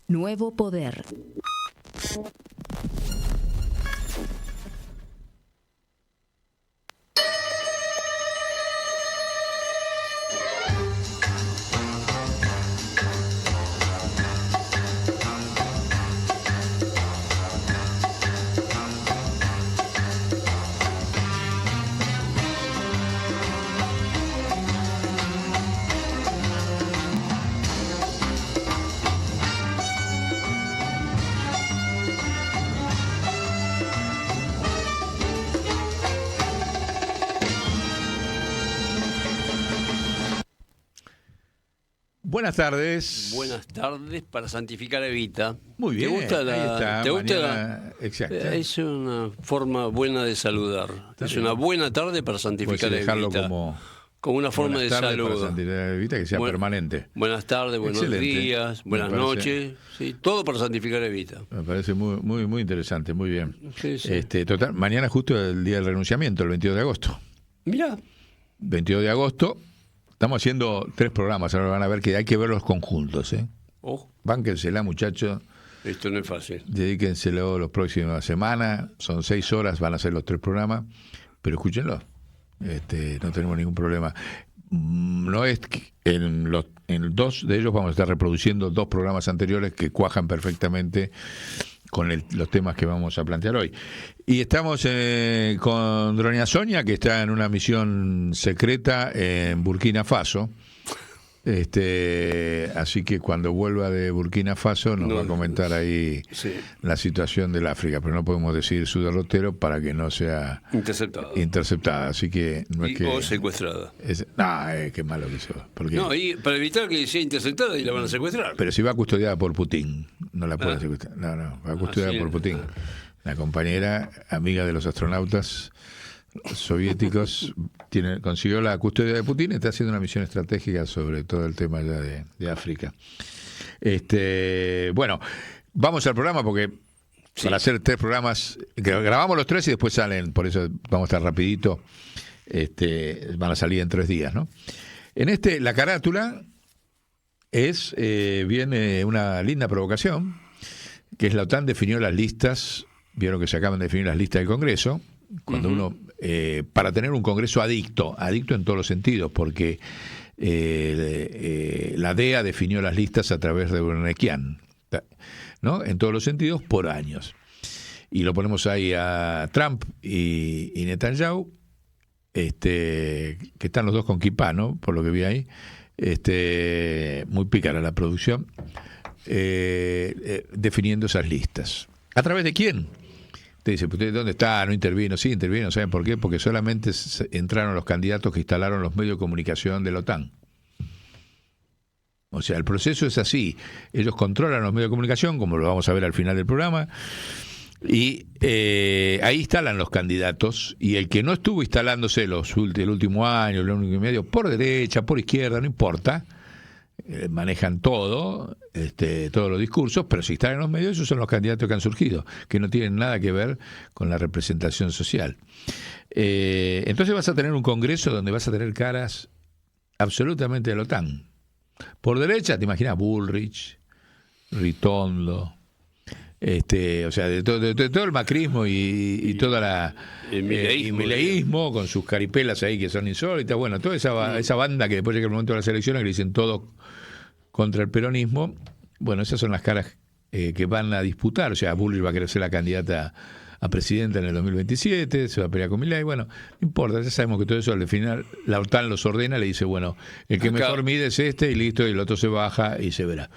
Nuevo poder. Buenas tardes. Buenas tardes para santificar Evita. Muy bien. ¿Te gusta ahí está, ¿te gusta mañana, exacto. Es una forma buena de saludar. Está es bien. una buena tarde para santificar Puedes dejarlo Evita. como una forma de buenas tardes saludo. para santificar Evita, que sea permanente. Buenas tardes, buenos Excelente. días, buenas Me parece- noches. Sí, todo para santificar Evita. Me parece muy interesante, muy bien. Sí, sí. Total, mañana justo es el día del renunciamiento, el 22 de agosto. Mirá, 22 de agosto, estamos haciendo 3 programas, ahora van a ver que hay que verlos conjuntos, ¿eh? Bánquensela, muchachos, esto no es fácil. dedíquenselo las próximas semanas, son 6 horas, van a ser los 3 programas, pero escúchenlo, no tenemos ningún problema. No es que en 2 de ellos vamos a estar reproduciendo 2 programas anteriores que cuajan perfectamente con los temas que vamos a plantear hoy. Y estamos con Doña Sonia, que está en una misión secreta en Burkina Faso. Así que cuando vuelva de Burkina Faso nos va a comentar ahí la situación del África, pero no podemos decir su derrotero para que no sea interceptada. Así que no es que o secuestrada. Qué malo que eso. Porque, No, y para evitar que sea interceptada y la van a secuestrar. pero si va custodiada por Putin, no la puede secuestrar. No, va custodiada por Putin. La compañera, amiga de los astronautas soviéticos, consiguió la custodia de Putin, está haciendo una misión estratégica sobre todo el tema ya de África. Bueno, vamos al programa porque para hacer 3 programas, grabamos los 3 y después salen, por eso vamos a estar rapidito, van a salir en 3 días, ¿no? En la carátula viene una linda provocación, que es la OTAN definió las listas, vieron que se acaban de definir las listas del Congreso, cuando uno, para tener un Congreso adicto en todos los sentidos, porque la DEA definió las listas a través de Urnequian, ¿no? En todos los sentidos, por años. Y lo ponemos ahí a Trump y Netanyahu, que están los dos con kipá, ¿no? Por lo que vi ahí. Muy pícara la producción, definiendo esas listas. ¿A través de quién? Te dice, ¿dónde está? No intervino. Sí, intervino. ¿Saben por qué? Porque solamente entraron los candidatos que instalaron los medios de comunicación de la OTAN. O sea, el proceso es así. Ellos controlan los medios de comunicación, como lo vamos a ver al final del programa, y ahí instalan los candidatos, y el que no estuvo instalándose el último año, el último y medio, por derecha, por izquierda, no importa, manejan todo, todos los discursos, pero si están en los medios, esos son los candidatos que han surgido, que no tienen nada que ver con la representación social. Entonces vas a tener un congreso donde vas a tener caras absolutamente de la OTAN. Por derecha, te imaginas Bullrich, Ritondo, o sea, de todo el macrismo y toda el mileísmo, con sus caripelas ahí que son insólitas, bueno, toda esa banda que después llega el momento de las elecciones que le dicen todo contra el peronismo. Bueno, esas son las caras que van a disputar. O sea, Bullrich va a querer ser la candidata a presidenta en el 2027, se va a pelear con Milei. Bueno, no importa, ya sabemos que todo eso al final la OTAN los ordena, le dice, bueno, el que mejor mide es y listo, y el otro se baja y se verá.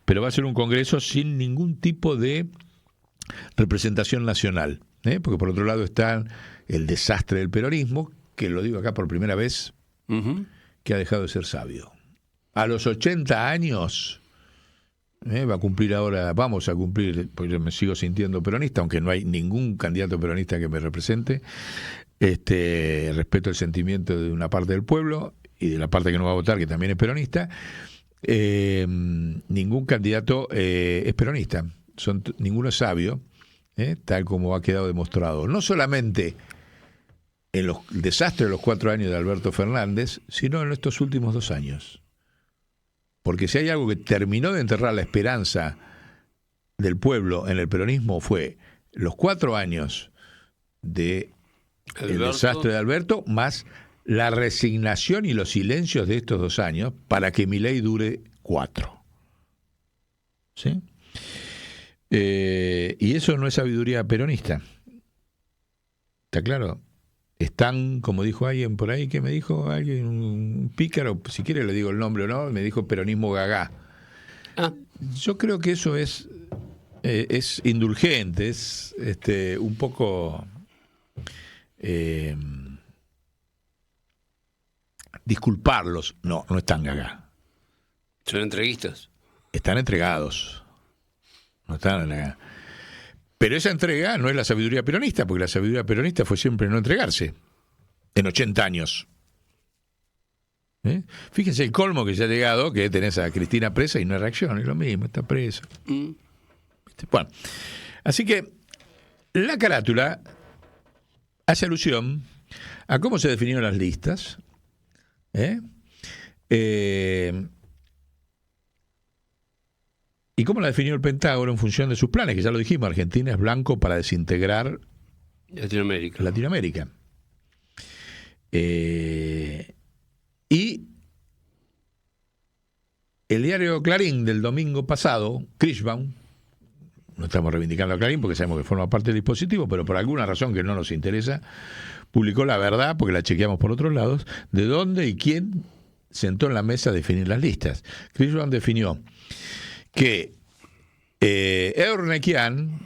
Pero va a ser un congreso sin ningún tipo de representación nacional, porque por otro lado está el desastre del peronismo, que lo digo acá por primera vez, que ha dejado de ser sabio. A los 80 años... vamos a cumplir, porque yo me sigo sintiendo peronista, aunque no hay ningún candidato peronista que me represente. Respeto el sentimiento de una parte del pueblo y de la parte que no va a votar, que también es peronista. Ningún candidato es peronista, ninguno es sabio, tal como ha quedado demostrado, no solamente en el desastre de los 4 años de Alberto Fernández, sino en estos últimos 2 años. Porque si hay algo que terminó de enterrar la esperanza del pueblo en el peronismo fue los 4 años de el desastre de Alberto, más la resignación y los silencios de estos 2 años para que Milei dure 4. ¿Sí? Y eso no es sabiduría peronista. ¿Está claro? Están, como dijo alguien por ahí, que me dijo alguien, un pícaro, si quiere le digo el nombre o no, me dijo peronismo gagá. Yo creo que eso es indulgente, es un poco disculparlos. No están gagá. ¿Son entreguistas? Están entregados. No están entregados. Pero esa entrega no es la sabiduría peronista, porque la sabiduría peronista fue siempre no entregarse en 80 años. Fíjense el colmo que ya ha llegado, que tenés a Cristina presa y no hay reacción, es lo mismo, está presa. Bueno, así que la carátula hace alusión a cómo se definieron las listas, y cómo la definió el Pentágono en función de sus planes, que ya lo dijimos, Argentina es blanco para desintegrar Latinoamérica. Y el diario Clarín del domingo pasado, Kirschbaum, no estamos reivindicando a Clarín porque sabemos que forma parte del dispositivo, pero por alguna razón que no nos interesa, publicó la verdad, porque la chequeamos por otros lados, de dónde y quién sentó en la mesa a definir las listas. Kirschbaum definió que Eurnequian,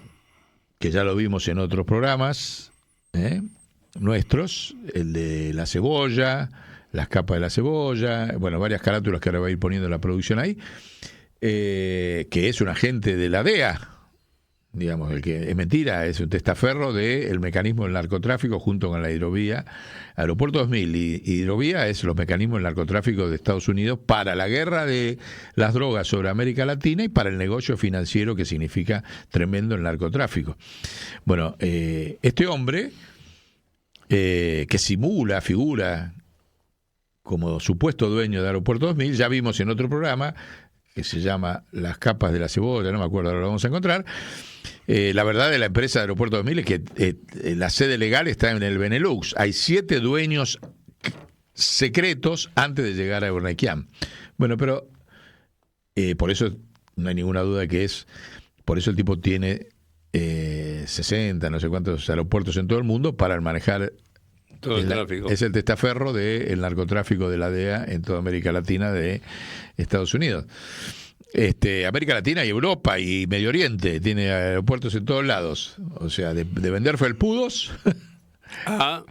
que ya lo vimos en otros programas nuestros, el de la cebolla, las capas de la cebolla, bueno, varias carátulas que ahora va a ir poniendo la producción ahí, que es un agente de la DEA, digamos, el que es mentira, es un testaferro del mecanismo del narcotráfico junto con la hidrovía. Aeropuerto 2000 y hidrovía es los mecanismos del narcotráfico de Estados Unidos para la guerra de las drogas sobre América Latina y para el negocio financiero que significa tremendo el narcotráfico. Bueno, este hombre que figura como supuesto dueño de Aeropuerto 2000, ya vimos en otro programa que se llama Las capas de la cebolla, no me acuerdo, ahora lo vamos a encontrar. La verdad de la empresa de Aeropuerto 2000 es que la sede legal está en el Benelux. Hay 7 dueños secretos antes de llegar a Eurnequian. Bueno, pero por eso no hay ninguna duda de que por eso el tipo tiene 60, no sé cuántos aeropuertos en todo el mundo para manejar todo el tráfico. Es el testaferro del narcotráfico de la DEA en toda América Latina de Estados Unidos. América Latina y Europa y Medio Oriente, tiene aeropuertos en todos lados. O sea, de vender felpudos a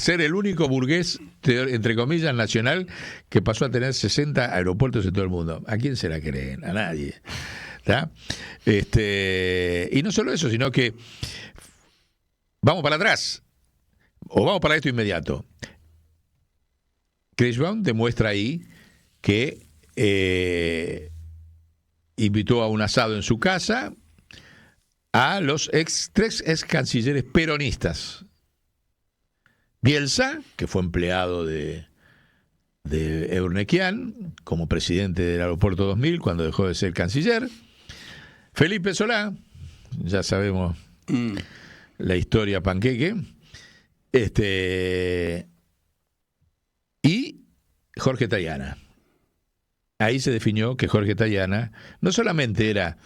ser el único burgués, entre comillas, nacional que pasó a tener 60 aeropuertos en todo el mundo. ¿A quién se la creen? A nadie. ¿Está? Y no solo eso, sino que vamos para atrás. O vamos para esto inmediato. Kirschbaum demuestra ahí que invitó a un asado en su casa a los 3 ex cancilleres peronistas. Bielsa, que fue empleado de Eurnequian como presidente del Aeropuerto 2000 cuando dejó de ser canciller. Felipe Solá, ya sabemos la historia panqueque. Y Jorge Tayana. Ahí se definió que Jorge Tayana no solamente era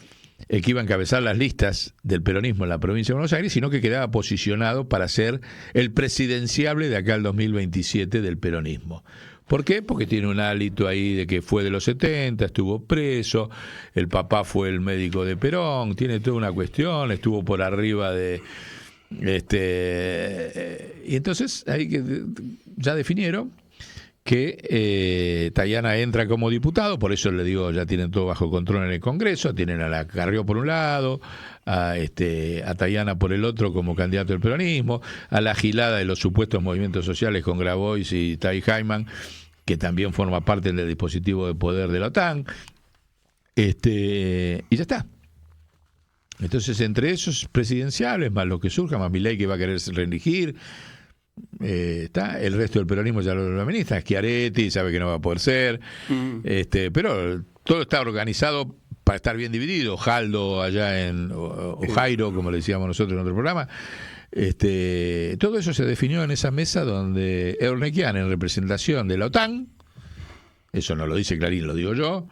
el que iba a encabezar las listas del peronismo en la provincia de Buenos Aires, sino que quedaba posicionado para ser el presidenciable de acá al 2027 del peronismo. ¿Por qué? Porque tiene un hálito ahí de que fue de los 70, estuvo preso, el papá fue el médico de Perón, tiene toda una cuestión, estuvo por arriba de... y entonces ahí que ya definieron que Tayana entra como diputado, por eso le digo, ya tienen todo bajo control en el Congreso, tienen a la Carrió por un lado, a Tayana por el otro como candidato del peronismo, a la gilada de los supuestos movimientos sociales con Grabois y Tai Heimann, que también forma parte del dispositivo de poder de la OTAN, y ya está. Entonces, entre esos presidenciales, más lo que surja, más Milei que va a querer reelegir, está el resto del peronismo ya lo administra, Schiaretti sabe que no va a poder ser, pero todo está organizado para estar bien dividido, Jaldo allá o Jairo, como le decíamos nosotros en otro programa. Todo eso se definió en esa mesa donde Eurnequian, en representación de la OTAN, eso no lo dice Clarín, lo digo yo,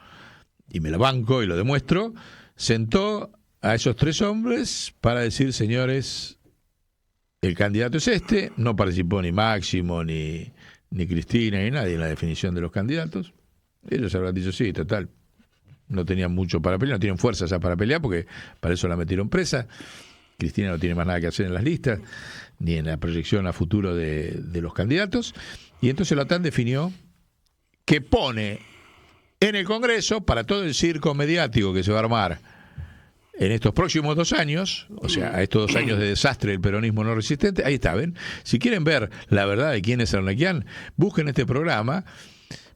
y me lo banco y lo demuestro, sentó a esos 3 hombres para decir: señores, el candidato es este. No participó ni Máximo, ni Cristina, ni nadie en la definición de los candidatos. Ellos habrán dicho: sí, total, no tenían mucho para pelear, no tienen fuerza ya para pelear, porque para eso la metieron presa. Cristina no tiene más nada que hacer en las listas, ni en la proyección a futuro de los candidatos. Y entonces la OTAN definió que pone en el Congreso, para todo el circo mediático que se va a armar en estos próximos 2 años, o sea, a estos 2 años de desastre del peronismo no resistente, ahí está, ¿ven? Si quieren ver la verdad de quién es Eurnequian, busquen este programa.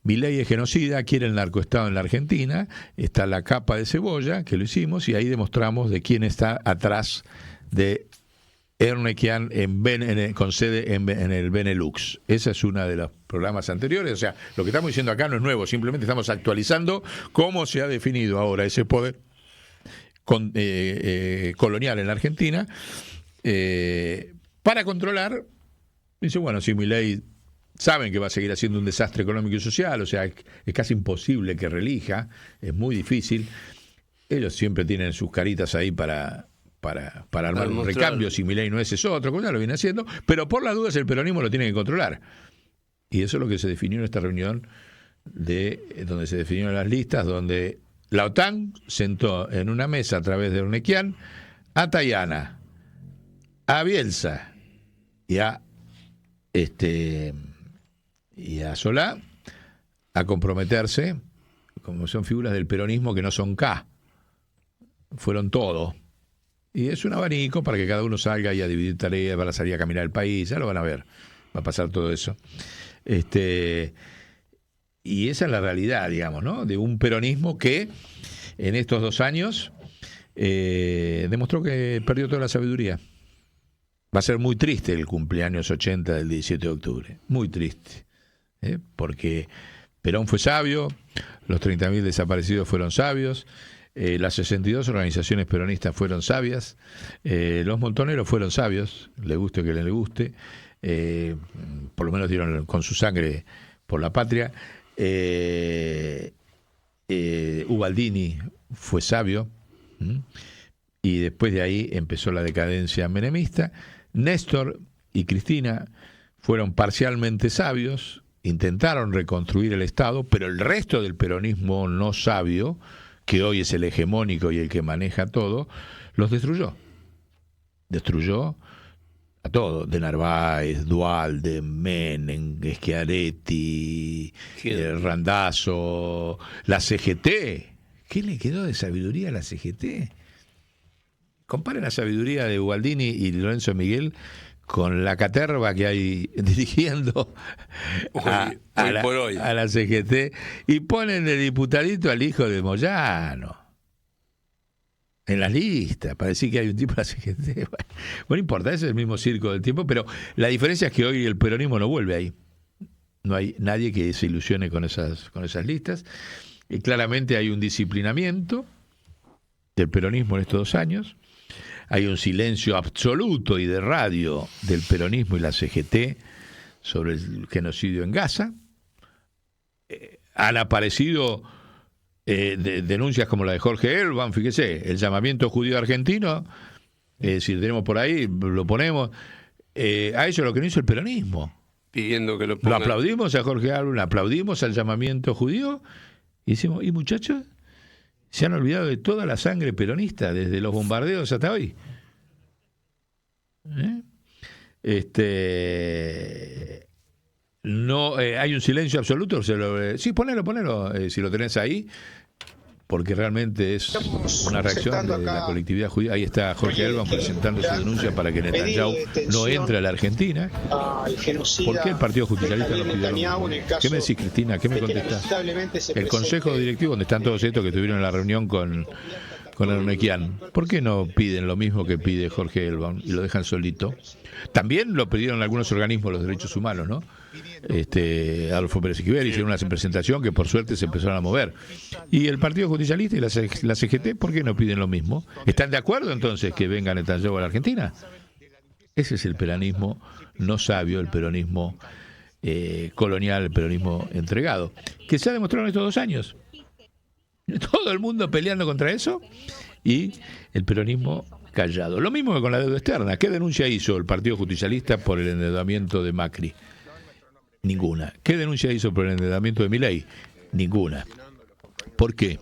Milei es genocida, quiere el narcoestado en la Argentina. Está la capa de cebolla, que lo hicimos, y ahí demostramos de quién está atrás de Eurnequian con sede en el Benelux. Esa es una de los programas anteriores. O sea, lo que estamos diciendo acá no es nuevo, simplemente estamos actualizando cómo se ha definido ahora ese poder colonial en la Argentina, para controlar. Dice: bueno, si Milei saben que va a seguir haciendo un desastre económico y social, o sea, es casi imposible que reelija, es muy difícil. Ellos siempre tienen sus caritas ahí para armar un recambio. Si Milei no es otro, cosa lo viene haciendo, pero por las dudas el peronismo lo tiene que controlar. Y eso es lo que se definió en esta reunión donde se definieron las listas, donde la OTAN sentó en una mesa a través de Eurnequian a Tayana, a Bielsa y a Solá a comprometerse, como son figuras del peronismo que no son K, fueron todo. Y es un abanico para que cada uno salga y a dividir tareas, para salir a caminar el país, ya lo van a ver, va a pasar todo eso. Y esa es la realidad, digamos, ¿no? De un peronismo que en estos 2 años demostró que perdió toda la sabiduría. Va a ser muy triste el cumpleaños 80 del 17 de octubre, muy triste, porque Perón fue sabio, los 30.000 desaparecidos fueron sabios, las 62 organizaciones peronistas fueron sabias, los montoneros fueron sabios, le guste o que le guste, por lo menos dieron con su sangre por la patria. Ubaldini fue sabio, y después de ahí empezó la decadencia menemista. Néstor y Cristina fueron parcialmente sabios, intentaron reconstruir el Estado, pero el resto del peronismo no sabio, que hoy es el hegemónico y el que maneja todo, los destruyó. Destruyó a todo, de Narváez, Duhalde, Menem, Schiaretti, Randazzo, la CGT. ¿Qué le quedó de sabiduría a la CGT? Comparen la sabiduría de Ubaldini y Lorenzo Miguel con la caterva que hay dirigiendo a la CGT, y ponen de diputadito al hijo de Moyano en las listas, para decir que hay un tipo de la CGT. Bueno, no importa, ese es el mismo circo del tiempo, pero la diferencia es que hoy el peronismo no vuelve ahí. No hay nadie que se ilusione con esas listas. Y claramente hay un disciplinamiento del peronismo en estos 2 años. Hay un silencio absoluto y de radio del peronismo y la CGT sobre el genocidio en Gaza. Han aparecido denuncias como la de Jorge Elban, fíjese, el llamamiento judío argentino, si lo tenemos por ahí, lo ponemos. A eso es lo que no hizo el peronismo. Pidiendo que lo pongan. Lo aplaudimos a Jorge Elban, aplaudimos al llamamiento judío, y decimos: ¿y muchachos? Se han olvidado de toda la sangre peronista, desde los bombardeos hasta hoy. No, hay un silencio absoluto. Sí, ponelo, si lo tenés ahí, porque realmente es una reacción de la colectividad judía. Ahí está Jorge Elban presentando su denuncia para que Netanyahu no entre a la Argentina. ¿Por qué el Partido Justicialista no pidió? ¿Qué me decís, Cristina? ¿Qué me contestás? El Consejo Directivo, donde están todos estos que estuvieron en la reunión con con Arnequian. ¿Por qué no piden lo mismo que pide Jorge Elbaum y lo dejan solito? También lo pidieron algunos organismos de los derechos humanos, ¿no? Adolfo Pérez Esquivel hicieron una presentación que por suerte se empezaron a mover. Y el Partido Justicialista y la CGT, ¿por qué no piden lo mismo? ¿Están de acuerdo entonces que venga Netanyahu a la Argentina? Ese es el peronismo no sabio, el peronismo colonial, el peronismo entregado, que se ha demostrado en estos 2 años. Todo el mundo peleando contra eso y el peronismo callado. Lo mismo que con la deuda externa. ¿Qué denuncia hizo el Partido Justicialista por el endeudamiento de Macri? Ninguna. ¿Qué denuncia hizo por el endeudamiento de Milei? Ninguna. ¿Por qué?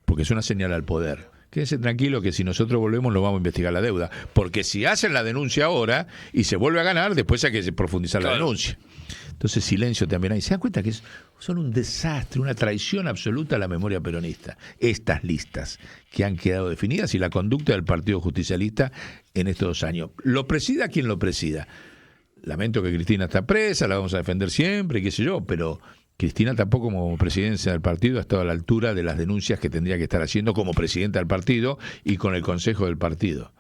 Porque es una señal al poder. Quédense tranquilo que si nosotros volvemos no vamos a investigar la deuda. Porque si hacen la denuncia ahora y se vuelve a ganar, después hay que profundizar la denuncia. Entonces silencio también hay. ¿Se dan cuenta que son un desastre, una traición absoluta a la memoria peronista? Estas listas que han quedado definidas y la conducta del Partido Justicialista en estos 2 años. Lo presida quien lo presida. Lamento que Cristina está presa, la vamos a defender siempre, qué sé yo, pero Cristina tampoco como presidencia del partido ha estado a la altura de las denuncias que tendría que estar haciendo como presidenta del partido y con el consejo del partido.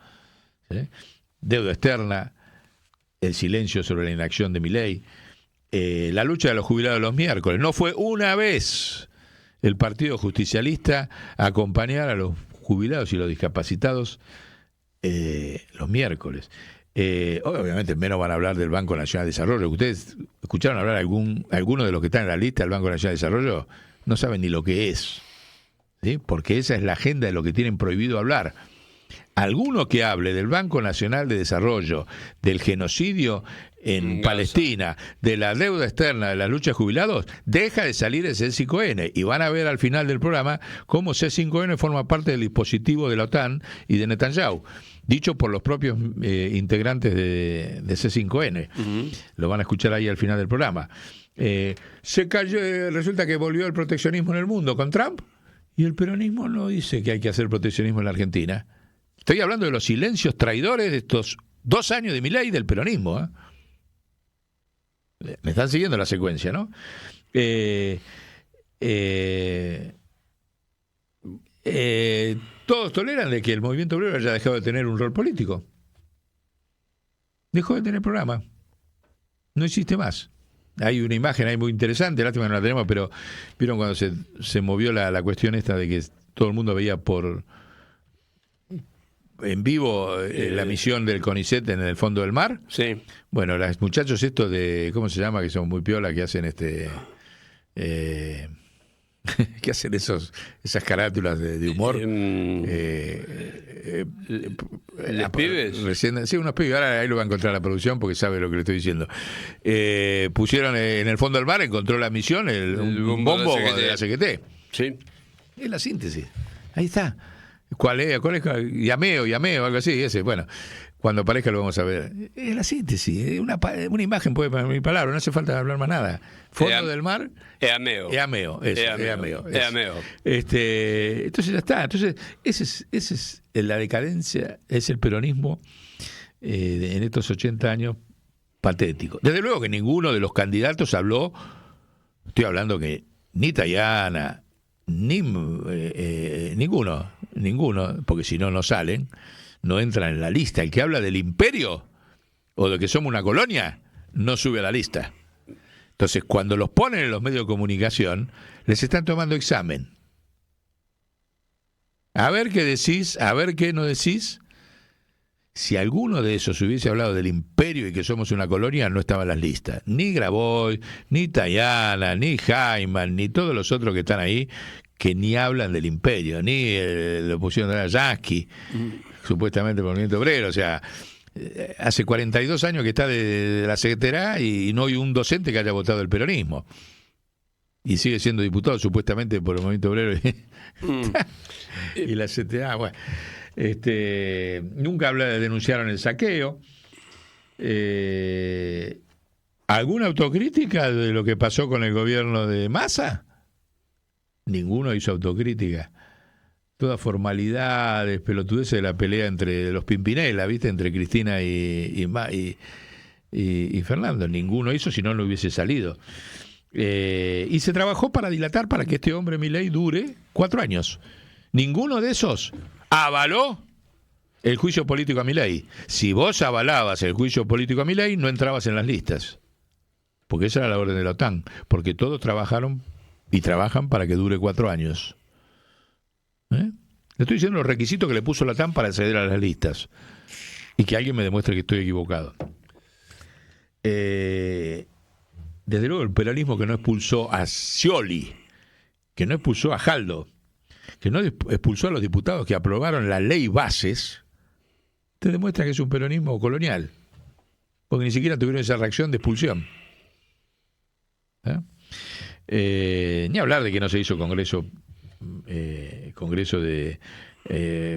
¿Sí? Deuda externa, el silencio sobre la inacción de Milei, la lucha de los jubilados los miércoles. No fue una vez el Partido Justicialista a acompañar a los jubilados y los discapacitados los miércoles. Obviamente menos van a hablar del Banco Nacional de Desarrollo. ¿Ustedes escucharon hablar alguno de los que están en la lista del Banco Nacional de Desarrollo? No saben ni lo que es, ¿sí? Porque esa es la agenda de lo que tienen prohibido hablar. Alguno que hable del Banco Nacional de Desarrollo, del genocidio en Palestina, de la deuda externa, de la lucha de jubilados, deja de salir ese C5N. Y van a ver al final del programa cómo C5N forma parte del dispositivo de la OTAN y de Netanyahu, dicho por los propios integrantes de C5N. Uh-huh. Lo van a escuchar ahí al final del programa. Se cayó, resulta que volvió el proteccionismo en el mundo con Trump, y el peronismo no dice que hay que hacer proteccionismo en la Argentina. Estoy hablando de los silencios traidores de estos 2 años de Milei y del peronismo. Me están siguiendo la secuencia, ¿no? Todos toleran de que el movimiento obrero haya dejado de tener un rol político. Dejó de tener programa. No existe más. Hay una imagen ahí muy interesante, lástima que no la tenemos, pero vieron cuando se movió la cuestión esta de que todo el mundo veía en vivo la misión del CONICET en el fondo del mar. Sí. Bueno, los muchachos estos de, ¿cómo se llama? Que son muy piola, que hacen que hacen esas carátulas de humor. ¿Los pibes? Sí, unos pibes. Ahora ahí lo va a encontrar la producción porque sabe lo que le estoy diciendo. Pusieron en el fondo del mar, encontró la misión, un bombo de la CGT. Sí. Es la síntesis. Ahí está. ¿Cuál es? Llameo, algo así, ese. Bueno, cuando aparezca lo vamos a ver. Es la síntesis, una imagen puede poner mi palabra, no hace falta hablar más nada. Fondo del mar. Eameo. Entonces ya está. Entonces, ese es la decadencia, es el peronismo en estos 80 años patético. Desde luego que ninguno de los candidatos habló, estoy hablando que ni Tayana, ninguno, porque si no salen, no entran en la lista. El que habla del imperio o de que somos una colonia no sube a la lista. Entonces, cuando los ponen en los medios de comunicación, les están tomando examen. A ver qué decís, a ver qué no decís. Si alguno de esos hubiese hablado del imperio y que somos una colonia, no estaba en las listas. Ni Grabois, ni Tayana, ni Jaiman, ni todos los otros que están ahí, que ni hablan del imperio, ni lo pusieron a Yansky, supuestamente por el movimiento obrero. O sea, hace 42 años que está de la CTA y no hay un docente que haya votado el peronismo. Y sigue siendo diputado supuestamente por el movimiento obrero y la CTA. Bueno. Nunca denunciaron el saqueo. ¿Alguna autocrítica de lo que pasó con el gobierno de Massa? Ninguno hizo autocrítica. Todas formalidades, pelotudeces de la pelea entre los Pimpinela, ¿viste? Entre Cristina y Fernando. Ninguno hizo, si no hubiese salido. Y se trabajó para dilatar para que este hombre Milei dure 4 años. Ninguno de esos avaló el juicio político a Milei. Si vos avalabas el juicio político a Milei, no entrabas en las listas. Porque esa era la orden de la OTAN. Porque todos trabajaron y trabajan para que dure 4 años. Le estoy diciendo los requisitos que le puso la OTAN para acceder a las listas. Y que alguien me demuestre que estoy equivocado. Desde luego el peronismo que no expulsó a Scioli, que no expulsó a Jaldo, que no expulsó a los diputados que aprobaron la ley bases, te demuestra que es un peronismo colonial. Porque ni siquiera tuvieron esa reacción de expulsión. Ni hablar de que no se hizo congreso de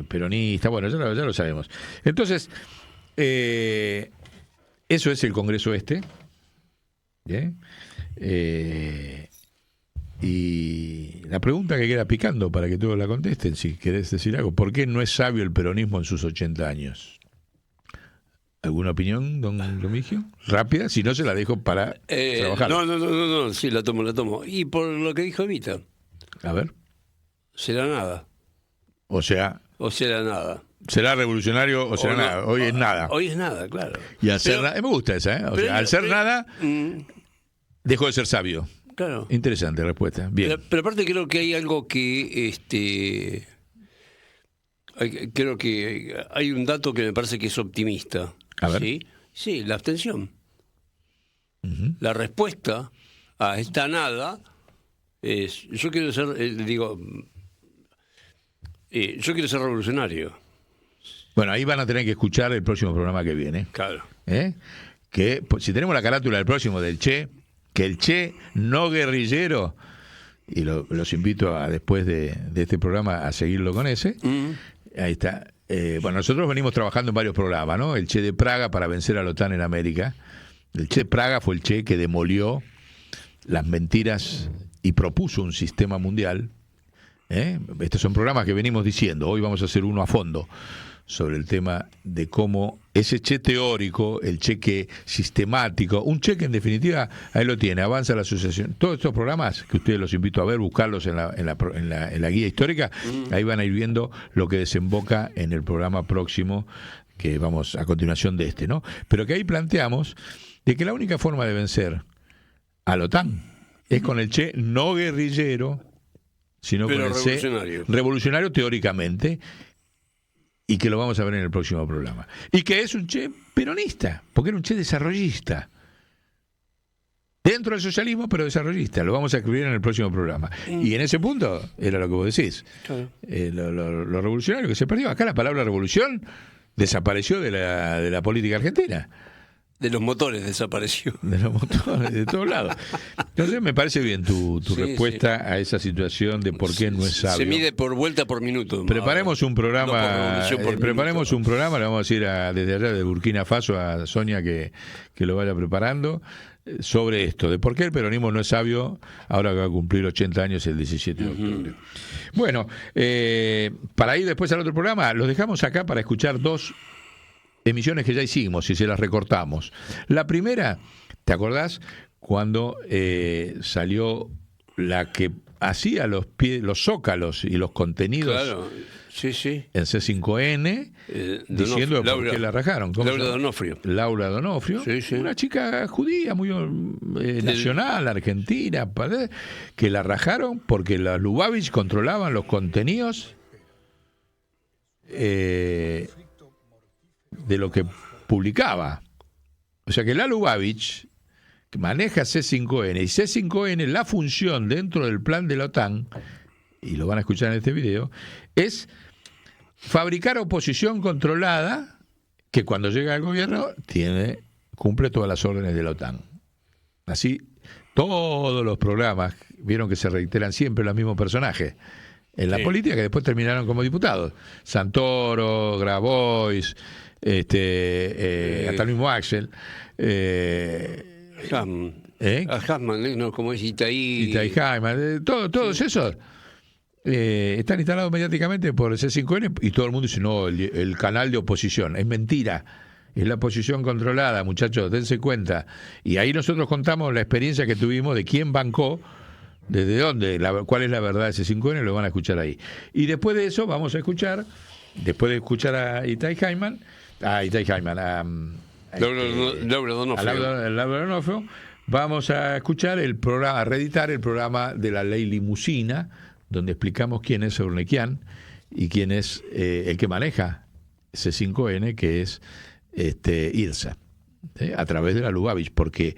peronistas. Bueno, ya lo sabemos. Entonces, eso es el congreso este. Y la pregunta que queda picando para que todos la contesten, si querés decir algo: ¿por qué no es sabio el peronismo en sus 80 años? ¿Alguna opinión, don Remigio? Rápida, si no se la dejo para trabajar. No, sí, la tomo. Y por lo que dijo Evita. A ver. Será nada. O será nada. ¿Será revolucionario o será nada? Hoy es nada. Hoy es nada, claro. Y al ser nada, me gusta esa, al ser nada, dejó de ser sabio. Claro. Interesante respuesta. Bien. Pero aparte creo que hay algo que creo que hay un dato que me parece que es optimista. A ver. Sí, la abstención. Uh-huh. La respuesta a esta nada es: yo quiero ser revolucionario. Bueno, ahí van a tener que escuchar el próximo programa que viene. Claro. Que si tenemos la carátula del próximo del Che, que el Che no guerrillero, y los invito a después de este programa a seguirlo con ese. Ahí está. Bueno, nosotros venimos trabajando en varios programas, ¿no? El Che de Praga para vencer a la OTAN en América. El Che de Praga fue el Che que demolió las mentiras y propuso un sistema mundial. Estos son programas que venimos diciendo. Hoy vamos a hacer uno a fondo sobre el tema de cómo ese Che teórico, el cheque sistemático, un cheque en definitiva, ahí lo tiene, Avanza la Asociación. Todos estos programas que ustedes los invito a ver, buscarlos en la guía histórica, ahí van a ir viendo lo que desemboca en el programa próximo que vamos a continuación de este, ¿no? Pero que ahí planteamos de que la única forma de vencer a la OTAN es con el Che no guerrillero, sino pero con el revolucionario. Che revolucionario teóricamente, y que lo vamos a ver en el próximo programa. Y que es un Che peronista, porque era un Che desarrollista. Dentro del socialismo, pero desarrollista. Lo vamos a escribir en el próximo programa. Y en ese punto, era lo que vos decís. Claro. Lo revolucionario que se perdió. Acá la palabra revolución desapareció de la política argentina. De los motores desapareció. De los motores, de todos lados. Entonces me parece bien tu respuesta a esa situación de por qué no es sabio. Se mide por vuelta por minuto. Preparemos un programa, preparemos un programa, le vamos a decir desde allá de Burkina Faso a Sonia que lo vaya preparando, sobre esto, de por qué el peronismo no es sabio ahora que va a cumplir 80 años el 17 de octubre. Bueno, para ir después al otro programa, los dejamos acá para escuchar 2 emisiones que ya hicimos y se las recortamos. La primera, ¿te acordás? Cuando salió la que hacía los zócalos y los contenidos, claro, sí. en C5N, diciendo por qué la rajaron. Laura Donofrio, sí. Una chica judía muy nacional, argentina, que la rajaron porque los Lubavitch controlaban los contenidos de lo que publicaba. O sea que la Lubavitch maneja C5N, y C5N, la función dentro del plan de la OTAN, y lo van a escuchar en este video, es fabricar oposición controlada que cuando llega al gobierno cumple todas las órdenes de la OTAN. Así, todos los programas, vieron que se reiteran siempre los mismos personajes en la política, que después terminaron como diputados. Santoro, Grabois, hasta el mismo Axel. Hasman, ¿no? Como es Itaí Hayman, todos esos están instalados mediáticamente por el C5N, y todo el mundo dice, no, el canal de oposición. Es mentira, es la oposición controlada, muchachos, dense cuenta. Y ahí nosotros contamos la experiencia que tuvimos de quién bancó, desde dónde, cuál es la verdad de C5N, lo van a escuchar ahí. Y después de eso vamos a escuchar después de escuchar a Itai Hyman, a Laura Donofrio, vamos a escuchar el programa, a reeditar el programa de la ley limusina, donde explicamos quién es Urnequian y quién es el que maneja C5N, que es IRSA, a través de la Lubavitch, porque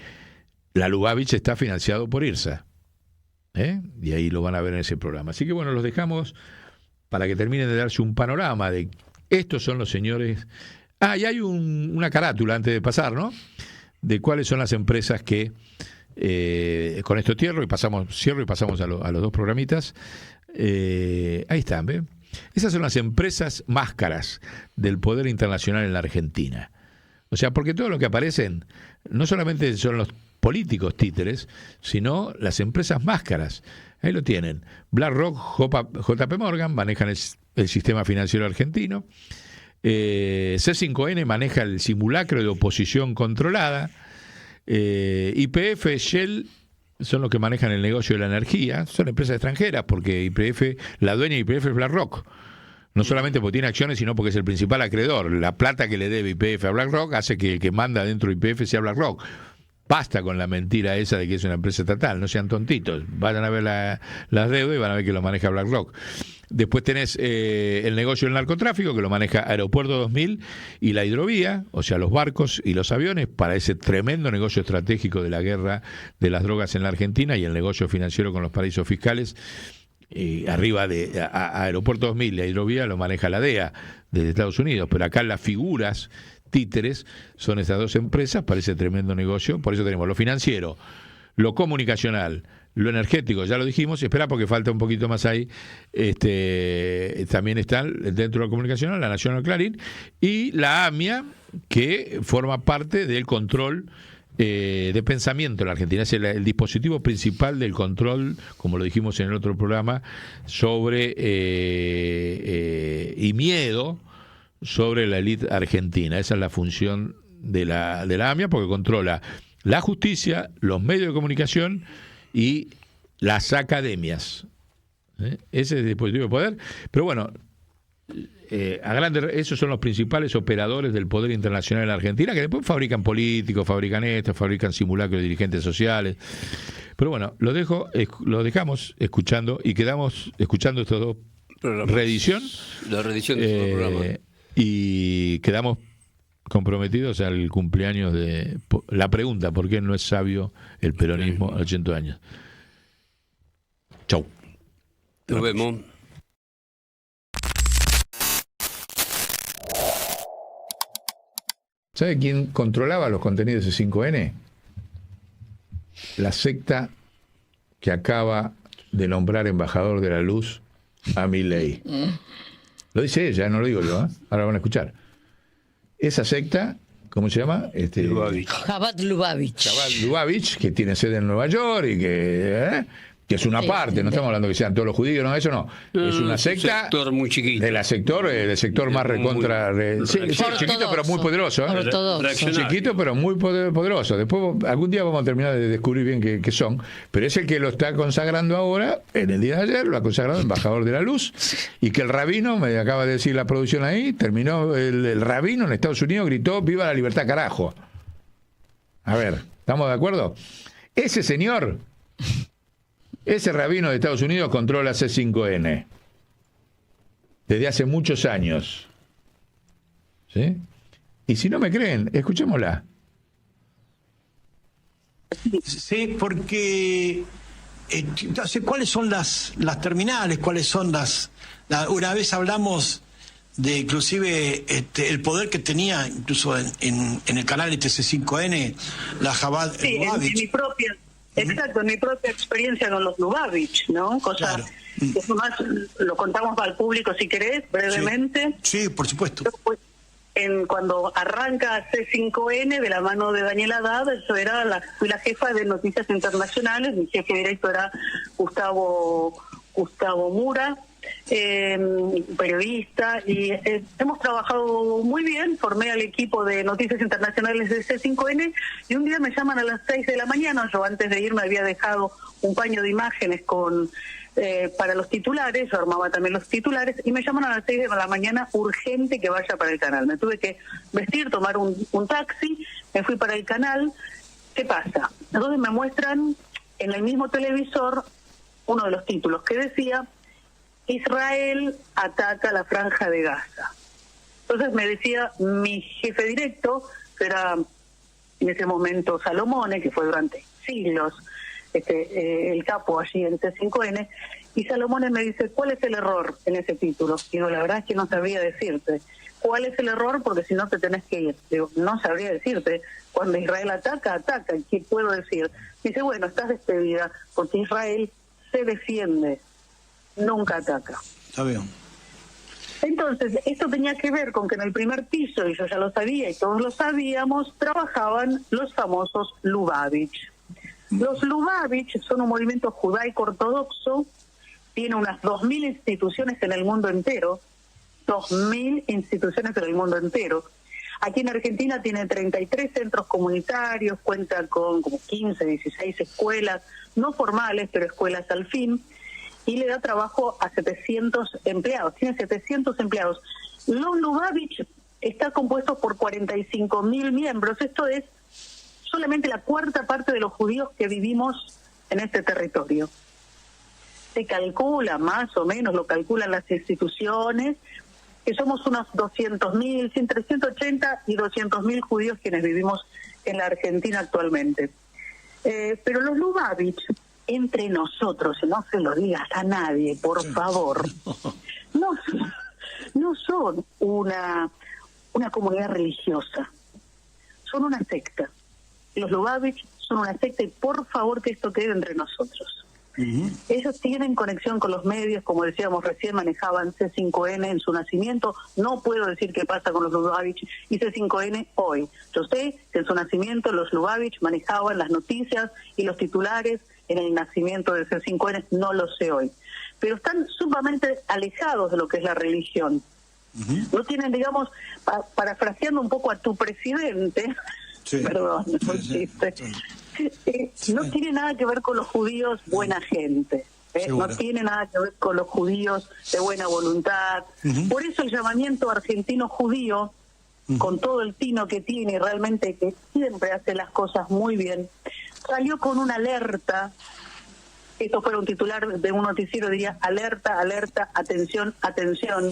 la Lubavitch está financiado por IRSA, y ahí lo van a ver en ese programa. Así que bueno, los dejamos para que terminen de darse un panorama de estos son los señores. Y hay una carátula antes de pasar, ¿no? De cuáles son las empresas que con esto cierro y pasamos a los dos programitas. Ahí están, ¿ve? Esas son las empresas máscaras del poder internacional en la Argentina. O sea, porque todo lo que aparecen no solamente son los políticos títeres, sino las empresas máscaras. Ahí lo tienen. BlackRock, JP Morgan manejan el sistema financiero argentino. C5N maneja el simulacro de oposición controlada. YPF, Shell son los que manejan el negocio de la energía. Son empresas extranjeras porque YPF, la dueña de YPF es BlackRock. No solamente porque tiene acciones, sino porque es el principal acreedor. La plata que le debe YPF a BlackRock hace que el que manda dentro de YPF sea BlackRock. Basta con la mentira esa de que es una empresa estatal, no sean tontitos. Vayan a ver las deudas y van a ver que lo maneja BlackRock. Después tenés el negocio del narcotráfico, que lo maneja Aeropuerto 2000 y la hidrovía, o sea, los barcos y los aviones, para ese tremendo negocio estratégico de la guerra de las drogas en la Argentina y el negocio financiero con los paraísos fiscales. Arriba de Aeropuerto 2000 y la hidrovía lo maneja la DEA desde Estados Unidos, pero acá las figuras títeres son estas dos empresas para ese tremendo negocio. Por eso tenemos lo financiero, lo comunicacional, lo energético, ya lo dijimos. Espera porque falta un poquito más ahí. También están dentro de lo comunicacional la National Clarín y la AMIA, que forma parte del control de pensamiento en la Argentina. Es el dispositivo principal del control, como lo dijimos en el otro programa, sobre y miedo sobre la élite argentina. Esa es la función de la AMIA, porque controla la justicia, los medios de comunicación y las academias. Ese es el dispositivo de poder. Pero bueno, esos son los principales operadores del poder internacional en la Argentina, que después fabrican políticos, fabrican fabrican simulacros de dirigentes sociales. Pero bueno, lo dejamos escuchando y quedamos escuchando estos dos reedición. La reedición de estos programas. Y quedamos comprometidos al cumpleaños de la pregunta: ¿por qué no es sabio el peronismo a 80 años? Chau. Nos vemos. ¿Sabe quién controlaba los contenidos de C5N? La secta que acaba de nombrar embajador de la luz a Milei. Lo dice ella, no lo digo yo, ¿eh? Ahora van a escuchar. Esa secta, ¿cómo se llama? Chabad Lubavitch, que tiene sede en Nueva York y que es una parte, no estamos hablando que sean todos los judíos, no, eso no. Es una secta sector muy chiquito. del sector más recontra. Chiquito pero muy poderoso. Chiquito pero muy poderoso. Después algún día vamos a terminar de descubrir bien qué son. Pero es el que lo está consagrando ahora, en el día de ayer, lo ha consagrado embajador de la luz. Y que el rabino, me acaba de decir la producción ahí, terminó el rabino en Estados Unidos, gritó: ¡viva la libertad, carajo! A ver, ¿estamos de acuerdo? Ese señor. Ese rabino de Estados Unidos controla C5N desde hace muchos años. ¿Sí? Y si no me creen, escuchémosla. Sí, porque ¿cuáles son las terminales? ¿Cuáles son una vez hablamos de inclusive el poder que tenía incluso en el canal C5N, la Chabad Lubavitch. En mi propia... Exacto, en mi propia experiencia con los Lubavitch, ¿no? Cosa que eso más lo contamos al público si querés, brevemente. Sí, por supuesto. Pues, cuando arranca C5N de la mano de Daniel Haddad, fui la jefa de Noticias Internacionales, mi jefe directo era Gustavo Mura, periodista, y hemos trabajado muy bien. Formé al equipo de Noticias Internacionales de C5N y un día me llaman a las 6 de la mañana. Yo antes de irme había dejado un paño de imágenes con para los titulares, yo armaba también los titulares, y me llamaron a las 6 de la mañana, urgente que vaya para el canal. Me tuve que vestir, tomar un taxi, me fui para el canal. ¿Qué pasa? Entonces me muestran en el mismo televisor uno de los títulos que decía: Israel ataca la Franja de Gaza. Entonces me decía mi jefe directo, que era en ese momento Salomone, que fue durante siglos el capo allí en C5N, y Salomone me dice: ¿cuál es el error en ese título? Digo, la verdad es que no sabría decirte. ¿Cuál es el error? Porque si no te tenés que ir. Digo, no sabría decirte. Cuando Israel ataca, ataca. ¿Qué puedo decir? Dice, bueno, estás despedida, porque Israel se defiende, nunca ataca. Está bien. Entonces, esto tenía que ver con que en el primer piso, y yo ya lo sabía y todos lo sabíamos, trabajaban los famosos Lubavitch. Los Lubavitch son un movimiento judaico ortodoxo, tiene unas 2.000 instituciones en el mundo entero, 2.000 instituciones en el mundo entero. Aquí en Argentina tiene 33 centros comunitarios, cuenta con como 15, 16 escuelas, no formales, pero escuelas al fin, y le da trabajo a 700 empleados, tiene 700 empleados. Los Lubavitch está compuesto por 45.000 miembros, esto es solamente la cuarta parte de los judíos que vivimos en este territorio. Se calcula, más o menos, lo calculan las instituciones, que somos unos 200.000, entre 180 y 200.000 judíos quienes vivimos en la Argentina actualmente. Pero los Lubavitch, entre nosotros, no se lo digas a nadie, por favor, no son una comunidad religiosa, son una secta. Los Lubavitch son una secta y por favor que esto quede entre nosotros. Ellos tienen conexión con los medios, como decíamos recién, manejaban C5N en su nacimiento. No puedo decir qué pasa con los Lubavitch y C5N hoy. Yo sé que en su nacimiento los Lubavitch manejaban las noticias y los titulares en el nacimiento de C5N, no lo sé hoy. Pero están sumamente alejados de lo que es la religión. No tienen, digamos, parafraseando un poco a tu presidente, sí. Perdón, no tiene nada que ver con los judíos buena gente, no tiene nada que ver con los judíos de buena voluntad. Por eso el llamamiento argentino judío, con todo el tino que tiene, realmente que siempre hace las cosas muy bien, salió con una alerta. Esto fuera un titular de un noticiero, diría: alerta, alerta, atención, atención.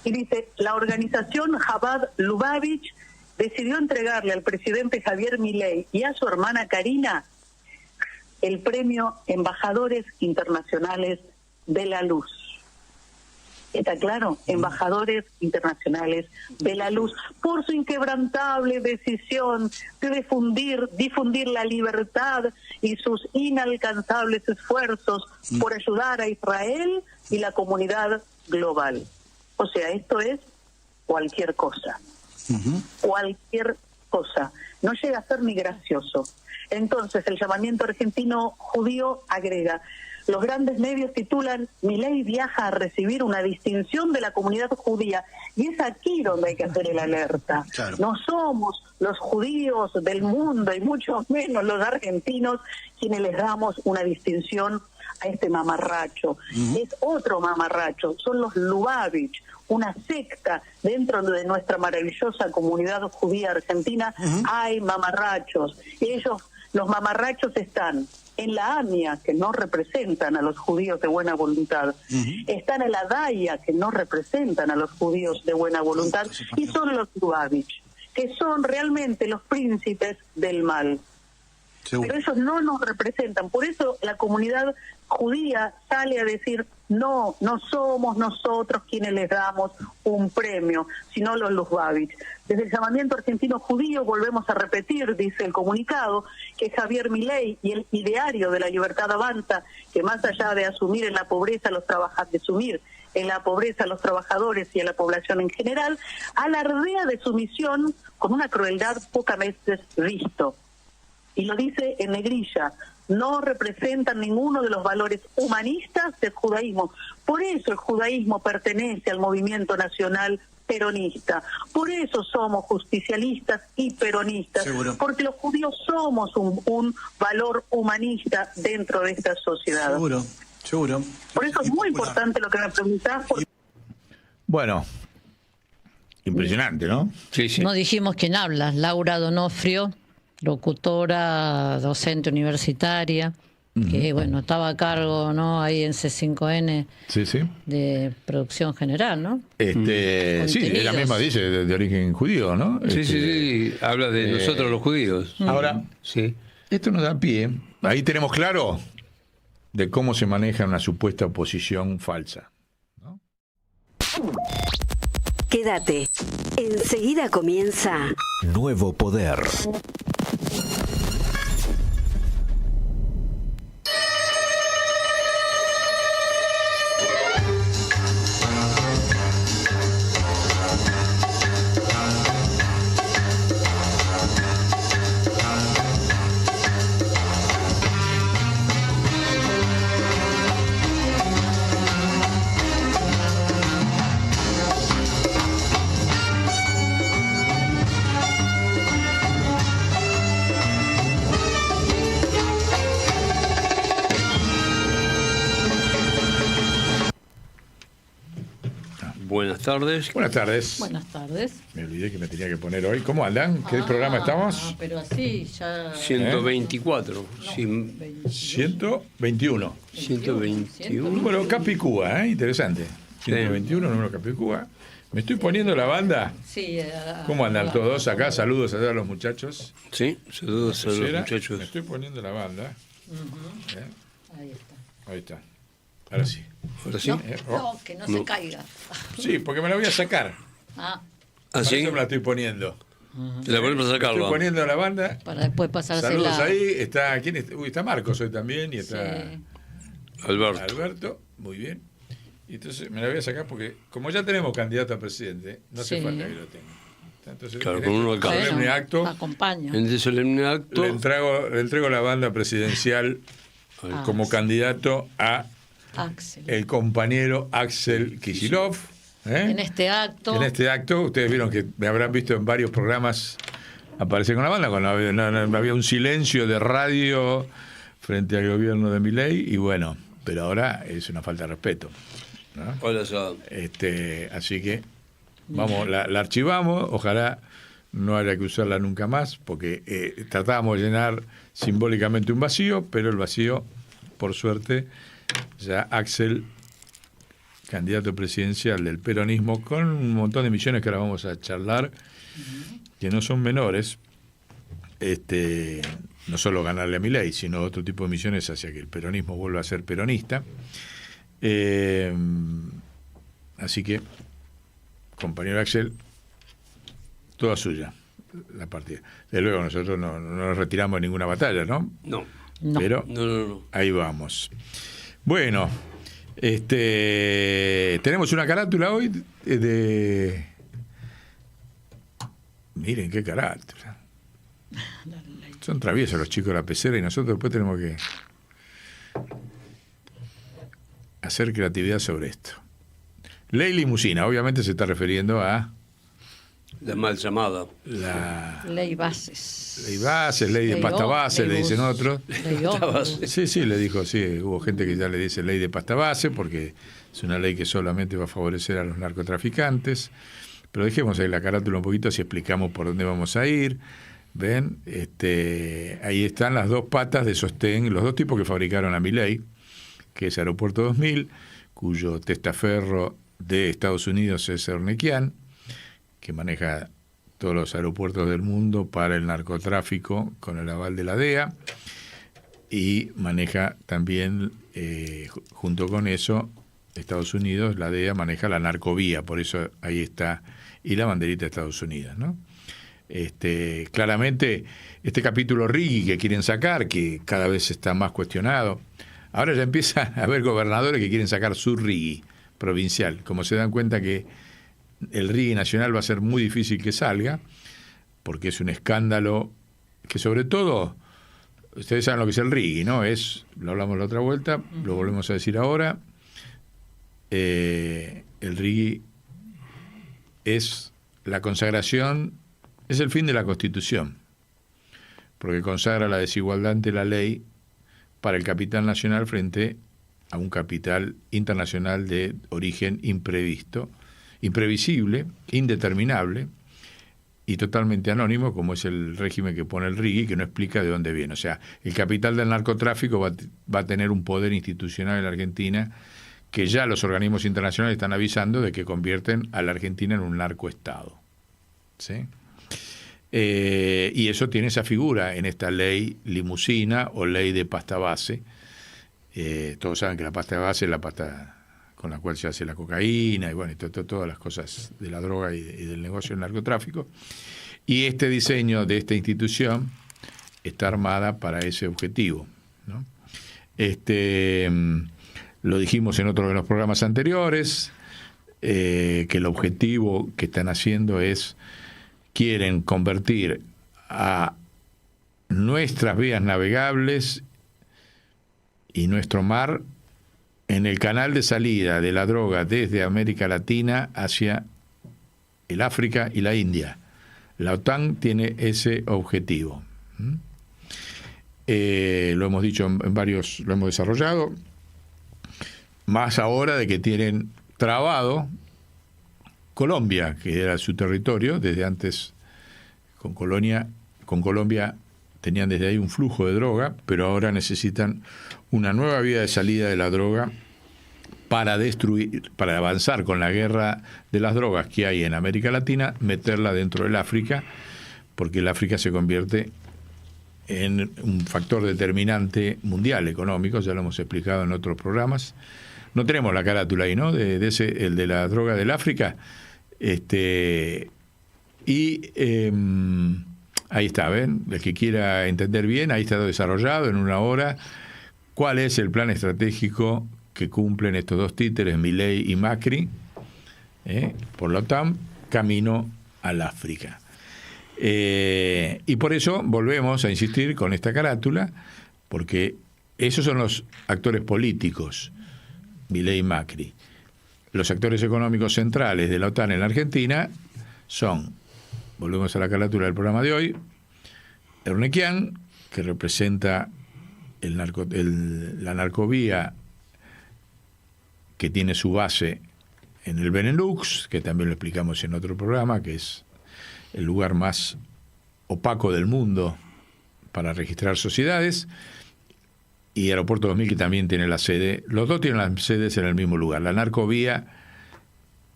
Y dice: la organización Chabad Lubavitch decidió entregarle al presidente Javier Milei y a su hermana Karina el premio Embajadores Internacionales de la Luz. ¿Está claro? Embajadores Internacionales de la Luz, por su inquebrantable decisión de difundir la libertad y sus inalcanzables esfuerzos por ayudar a Israel y la comunidad global. O sea, esto es cualquier cosa. Cualquier cosa. No llega a ser ni gracioso. Entonces, el llamamiento argentino judío agrega: los grandes medios titulan: Milei viaja a recibir una distinción de la comunidad judía. Y es aquí donde hay que hacer el alerta. Claro. No somos los judíos del mundo, y mucho menos los argentinos, quienes les damos una distinción a este mamarracho. Es otro mamarracho, son los Lubavitch, una secta dentro de nuestra maravillosa comunidad judía argentina. Hay mamarrachos. Los mamarrachos están en la AMIA, que no representan a los judíos de buena voluntad, están en la DAIA, que no representan a los judíos de buena voluntad, y son los Lubavitch, que son realmente los príncipes del mal. Pero ellos no nos representan. Por eso la comunidad judía sale a decir: no somos nosotros quienes les damos un premio, sino los Lubavitch. Desde el llamamiento argentino judío volvemos a repetir, dice el comunicado, que Javier Milei y el ideario de la libertad avanza, que más allá de asumir en la pobreza los trabajadores y a la población en general, alardea de su misión con una crueldad pocas veces visto. Y lo dice en negrilla: no representan ninguno de los valores humanistas del judaísmo. Por eso el judaísmo pertenece al movimiento nacional peronista. Por eso somos justicialistas y peronistas. Seguro. Porque los judíos somos un valor humanista dentro de esta sociedad. Seguro. Por eso es muy importante lo que me preguntás. Bueno, impresionante, ¿no? Sí, sí. No dijimos quién habla, Laura Donofrio, locutora, docente universitaria, que bueno, estaba a cargo, ¿no?, ahí en C5N Sí, sí. de producción general, ¿no? Sí, ella Contenidos. misma dice de origen judío, ¿no? Sí, sí, habla de nosotros los judíos. Ahora, Sí. esto nos da pie. Ahí tenemos claro de cómo se maneja una supuesta oposición falsa. Quédate. Enseguida comienza Nuevo Poder. Buenas tardes. Buenas tardes. Buenas tardes. Me olvidé que me tenía que poner hoy. ¿Cómo andan? ¿Qué programa estamos? Pero así ya... 124. Sí, 121. 121. Número Capicúa, interesante. 121, número Capicúa. Me estoy poniendo la banda. Sí, ¿Cómo andan todos acá? Saludos a todos los muchachos. Sí, saludos a los Me muchachos. estoy poniendo la banda. ahí está. Ahí está. Ahora sí. Ahora sí. No, no, que no se caiga. Sí, porque me la voy a sacar. Ah, Por ¿Así? eso me la estoy poniendo. Te la ponemos a Estoy sacarla. poniendo la banda. para después pasársela. Saludos ahí. Está, ¿quién está? Uy, está Marcos hoy también. Y está Sí. Alberto. Alberto. Muy bien. Y entonces me la voy a sacar porque, como ya tenemos candidato a presidente, no hace Sí. falta que lo tenga. Entonces, Claro, en con uno este alcanza. solemne acto, Acompaña. En este solemne acto, le entrego la banda presidencial como candidato a Axel. el compañero Axel Kicillof. En este acto. En este acto, ustedes vieron que me habrán visto en varios programas aparecer con la banda, cuando había un silencio de radio frente al gobierno de Milei, y bueno, pero ahora es una falta de respeto, ¿no? hola, Sada. Así que vamos, la archivamos, ojalá no haya que usarla nunca más, porque tratábamos de llenar simbólicamente un vacío, pero el vacío, por suerte, ya Axel, candidato presidencial del peronismo, con un montón de misiones que ahora vamos a charlar, que no son menores, no solo ganarle a Milei, sino otro tipo de misiones hacia que el peronismo vuelva a ser peronista. Así que, compañero Axel, toda suya la partida. Desde luego nosotros no nos retiramos de ninguna batalla, ¿no? No. No. Pero No. ahí vamos. Bueno, tenemos una carátula hoy de... Miren qué carátula. Son traviesos los chicos de la pecera y nosotros después tenemos que hacer creatividad sobre esto. Ley limusina, obviamente se está refiriendo a La mal llamada. la Ley bases. ley bases, ley de pasta base, le dicen otros. Ley ómnibus. Sí, le dijo, sí, hubo gente que ya le dice ley de pasta base porque es una ley que solamente va a favorecer a los narcotraficantes. Pero dejemos ahí la carátula un poquito, así explicamos por dónde vamos a ir. Ven, ahí están las dos patas de sostén, los dos tipos que fabricaron a Milei, que es Aeropuerto 2000, cuyo testaferro de Estados Unidos es Ernequian, que maneja todos los aeropuertos del mundo para el narcotráfico con el aval de la DEA, y maneja también, junto con eso, Estados Unidos, la DEA maneja la narcovía, por eso ahí está, y la banderita de Estados Unidos, ¿no? Claramente, este capítulo RIGI que quieren sacar, que cada vez está más cuestionado, ahora ya empieza a haber gobernadores que quieren sacar su RIGI provincial, como se dan cuenta que el RIGI nacional va a ser muy difícil que salga, porque es un escándalo que sobre todo, ustedes saben lo que es el RIGI, ¿no? Lo hablamos la otra vuelta, lo volvemos a decir ahora, el RIGI es la consagración, es el fin de la Constitución, porque consagra la desigualdad ante la ley para el capital nacional frente a un capital internacional de origen imprevisto, imprevisible, indeterminable y totalmente anónimo, como es el régimen que pone el RIGI, que no explica de dónde viene. O sea, el capital del narcotráfico va a tener un poder institucional en la Argentina que ya los organismos internacionales están avisando de que convierten a la Argentina en un narcoestado. ¿Sí? Y eso tiene esa figura en esta ley limusina o ley de pasta base. Todos saben que la pasta base es la pasta con la cual se hace la cocaína y bueno, todas las cosas de la droga y del negocio del narcotráfico. Y este diseño de esta institución está armada para ese objetivo, ¿no? Lo dijimos en otro de los programas anteriores, que el objetivo que están haciendo quieren convertir a nuestras vías navegables y nuestro mar en el canal de salida de la droga desde América Latina hacia el África y la India. La OTAN tiene ese objetivo. Lo hemos dicho en varios, lo hemos desarrollado, más ahora de que tienen trabado Colombia, que era su territorio, desde antes con Colombia tenían desde ahí un flujo de droga, pero ahora necesitan una nueva vía de salida de la droga para destruir, para avanzar con la guerra de las drogas que hay en América Latina, meterla dentro del África, porque el África se convierte en un factor determinante mundial económico, ya lo hemos explicado en otros programas. No tenemos la carátula ahí, ¿no? De ese, el de la droga del África. Ahí está, ¿ven? El que quiera entender bien, ahí está desarrollado en una hora cuál es el plan estratégico que cumplen estos dos títeres, Milei y Macri, por la OTAN, camino al África. Y por eso volvemos a insistir con esta carátula, porque esos son los actores políticos, Milei y Macri. Los actores económicos centrales de la OTAN en la Argentina son, volvemos a la carátula del programa de hoy, Ernequian, que representa la narcovía que tiene su base en el Benelux, que también lo explicamos en otro programa, que es el lugar más opaco del mundo para registrar sociedades, y Aeropuerto 2000, que también tiene la sede. Los dos tienen las sedes en el mismo lugar, la narcovía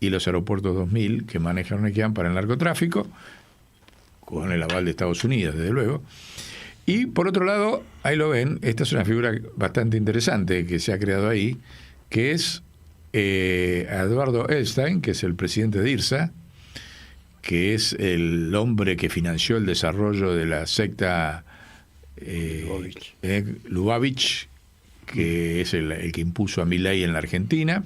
y los Aeropuertos 2000, que maneja Ernequian para el narcotráfico, con el aval de Estados Unidos, desde luego. Y por otro lado, ahí lo ven, esta es una figura bastante interesante que se ha creado ahí, que es Eduardo Epstein, que es el presidente de IRSA, que es el hombre que financió el desarrollo de la secta Lubavitch, que es el que impuso a Milei en la Argentina,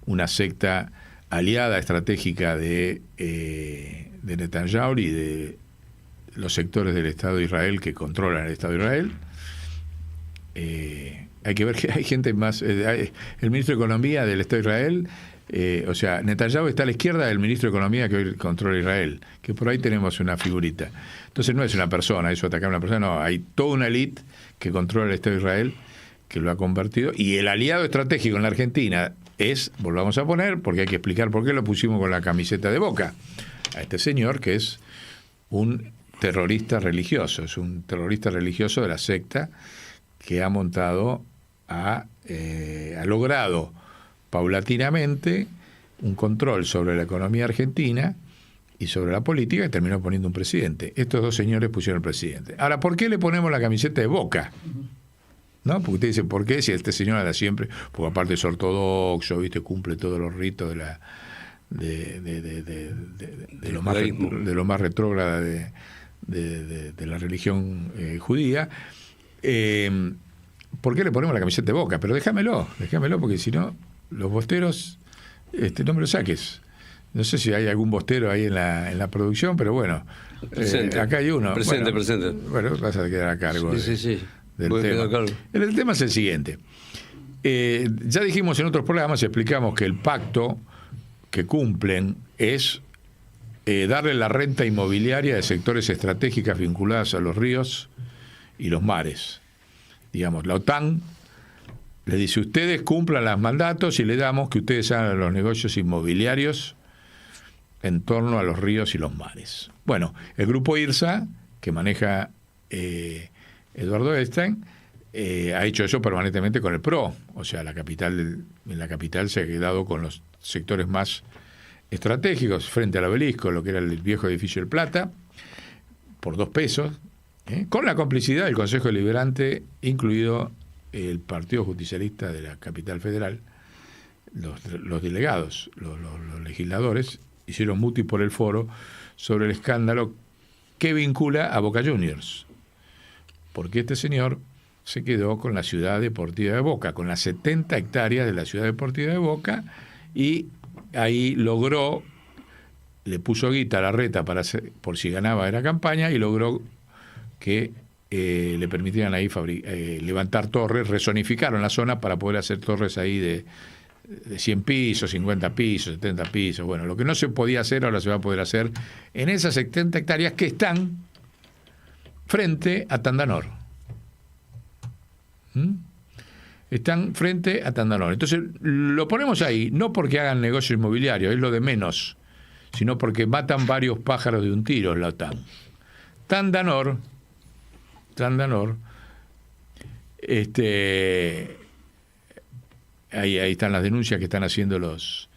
una secta aliada estratégica de Netanyahu y de los sectores del Estado de Israel que controlan el Estado de Israel. Hay que ver que hay gente más. El ministro de Economía del Estado de Israel, o sea, Netanyahu está a la izquierda del ministro de Economía que hoy controla Israel, que por ahí tenemos una figurita. Entonces no es una persona, eso atacar a una persona, no, hay toda una élite que controla el Estado de Israel, que lo ha convertido, y el aliado estratégico en la Argentina es, volvamos a poner, porque hay que explicar por qué lo pusimos con la camiseta de Boca, a este señor que es un terrorista religioso, de la secta que ha montado, ha logrado paulatinamente un control sobre la economía argentina y sobre la política, y terminó poniendo un presidente. Estos dos señores pusieron el presidente. Ahora, ¿por qué le ponemos la camiseta de Boca? ¿No? Porque usted dice, ¿por qué? Si este señor era siempre, porque aparte es ortodoxo, ¿viste? Cumple todos los ritos de la de lo más retrógrada de la religión judía. ¿Por qué le ponemos la camiseta de Boca? Pero déjamelo, porque si no, los bosteros, no me lo saques. No sé si hay algún bostero ahí en la producción, pero bueno, acá hay uno. Presente. Bueno, vas a quedar a cargo Sí. del tema. El tema es el siguiente. Ya dijimos en otros programas, explicamos que el pacto que cumplen es darle la renta inmobiliaria de sectores estratégicos vinculados a los ríos y los mares. Digamos, la OTAN Le dice, ustedes cumplan los mandatos y le damos que ustedes hagan los negocios inmobiliarios en torno a los ríos y los mares. Bueno, el grupo IRSA, que maneja Eduardo Epstein, ha hecho eso permanentemente con el PRO. O sea, en la capital se ha quedado con los sectores más estratégicos, frente al Obelisco, lo que era el viejo edificio del Plata, por 2 pesos, con la complicidad del Consejo Deliberante, incluido el Partido Justicialista de la capital federal. Los delegados, los legisladores, hicieron mutis por el foro sobre el escándalo que vincula a Boca Juniors, porque este señor se quedó con la ciudad deportiva de Boca, con las 70 hectáreas de la ciudad deportiva de Boca, y ahí logró, le puso guita a la reta por si ganaba la campaña, y logró que le permitieran ahí levantar torres, rezonificaron la zona para poder hacer torres ahí de 100 pisos, 50 pisos, 70 pisos. Bueno, lo que no se podía hacer ahora se va a poder hacer en esas 70 hectáreas que están frente a Tandanor. Están frente a Tandanor. Entonces lo ponemos ahí, no porque hagan negocio inmobiliario, es lo de menos, sino porque matan varios pájaros de un tiro en la OTAN. Tandanor, ahí están las denuncias que están haciendo los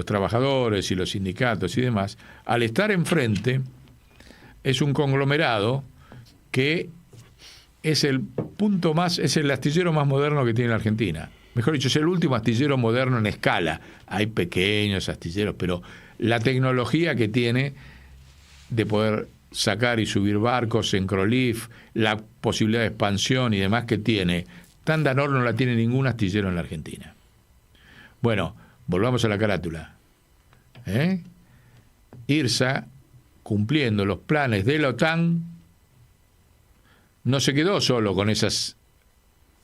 trabajadores y los sindicatos y demás. Al estar enfrente, es un conglomerado que es el astillero más moderno que tiene la Argentina. Mejor dicho, es el último astillero moderno en escala. Hay pequeños astilleros, pero la tecnología que tiene de poder sacar y subir barcos, Encrolif, la posibilidad de expansión y demás que tiene, Tandanor no la tiene ningún astillero en la Argentina. Bueno, volvamos a la carátula. IRSA, cumpliendo los planes de la OTAN, no se quedó solo con esas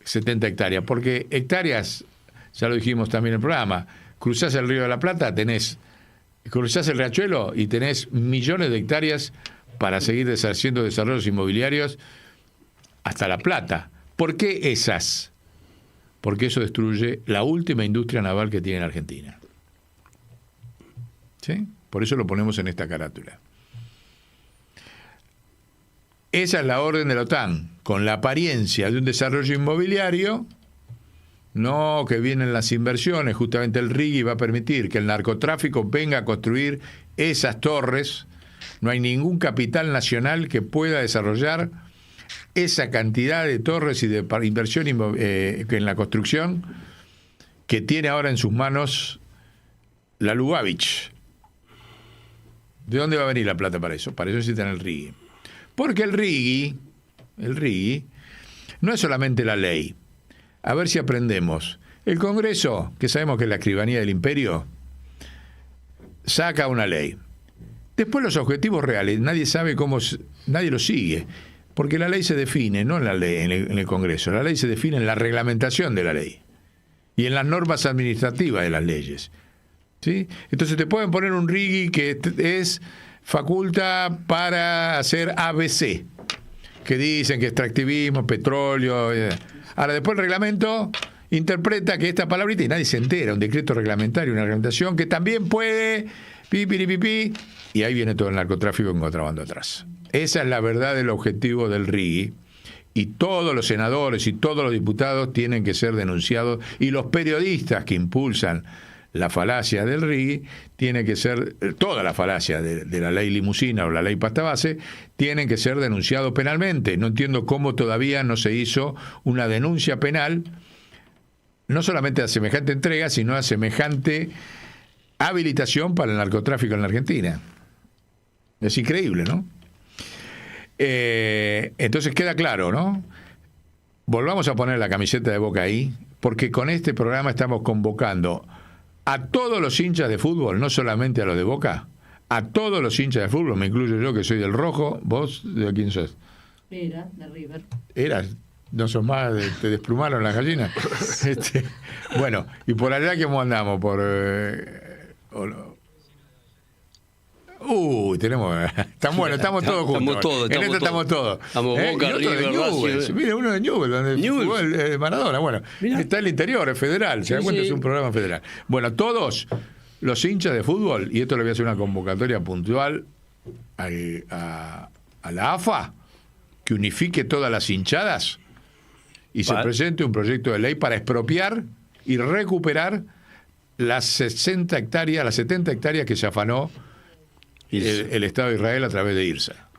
70 hectáreas, porque hectáreas, ya lo dijimos también en el programa, cruzás el Río de la Plata, cruzás el Riachuelo y tenés millones de hectáreas para seguir haciendo desarrollos inmobiliarios hasta La Plata. ¿Por qué esas? Porque eso destruye la última industria naval que tiene la Argentina. ¿Sí? Por eso lo ponemos en esta carátula. Esa es la orden de la OTAN, con la apariencia de un desarrollo inmobiliario, no que vienen las inversiones, justamente el RIGI va a permitir que el narcotráfico venga a construir esas torres. No hay ningún capital nacional que pueda desarrollar esa cantidad de torres y de inversión en la construcción que tiene ahora en sus manos la Lubavitch. ¿De dónde va a venir la plata para eso? Para eso necesitan el RIGI. Porque el RIGI no es solamente la ley. A ver si aprendemos. El Congreso, que sabemos que es la escribanía del imperio, saca una ley. Después los objetivos reales, nadie sabe cómo, nadie los sigue, porque la ley se define, no en la ley, en el Congreso, la ley se define en la reglamentación de la ley y en las normas administrativas de las leyes. ¿Sí? Entonces te pueden poner un RIGI que es faculta para hacer ABC, que dicen que extractivismo, petróleo. Ahora después el reglamento interpreta que esta palabrita, y nadie se entera, un decreto reglamentario, una reglamentación que también puede, y ahí viene todo el narcotráfico en contrabando atrás. Esa es la verdad del objetivo del RIGI, y todos los senadores y todos los diputados tienen que ser denunciados, y los periodistas que impulsan la falacia del RIGI, tiene que ser, toda la falacia de la ley limusina o la ley pasta base, tienen que ser denunciados penalmente. No entiendo cómo todavía no se hizo una denuncia penal, no solamente a semejante entrega, sino a semejante habilitación para el narcotráfico en la Argentina. Es increíble, ¿no? Entonces queda claro, ¿no? Volvamos a poner la camiseta de Boca ahí, porque con este programa estamos convocando a todos los hinchas de fútbol, no solamente a los de Boca, a todos los hinchas de fútbol, me incluyo yo que soy del Rojo. ¿Vos de quién sos? Era, de River. ¿Eras? ¿No sos más? ¿Te desplumaron las gallinas? Bueno, y por allá, ¿cómo andamos? Tenemos. Estamos todos juntos. En esta estamos todos. Estamos Boca, y otro de River, Newell's. Racing. Mira, uno de Newell's, donde jugó el Maradona. Bueno, está el interior, es federal. Se da cuenta, es un programa federal. Bueno, todos los hinchas de fútbol, y esto le voy a hacer una convocatoria puntual a la AFA, que unifique todas las hinchadas y se presente un proyecto de ley para expropiar y recuperar las 60 hectáreas, las 70 hectáreas que se afanó el Estado de Israel a través de IRSA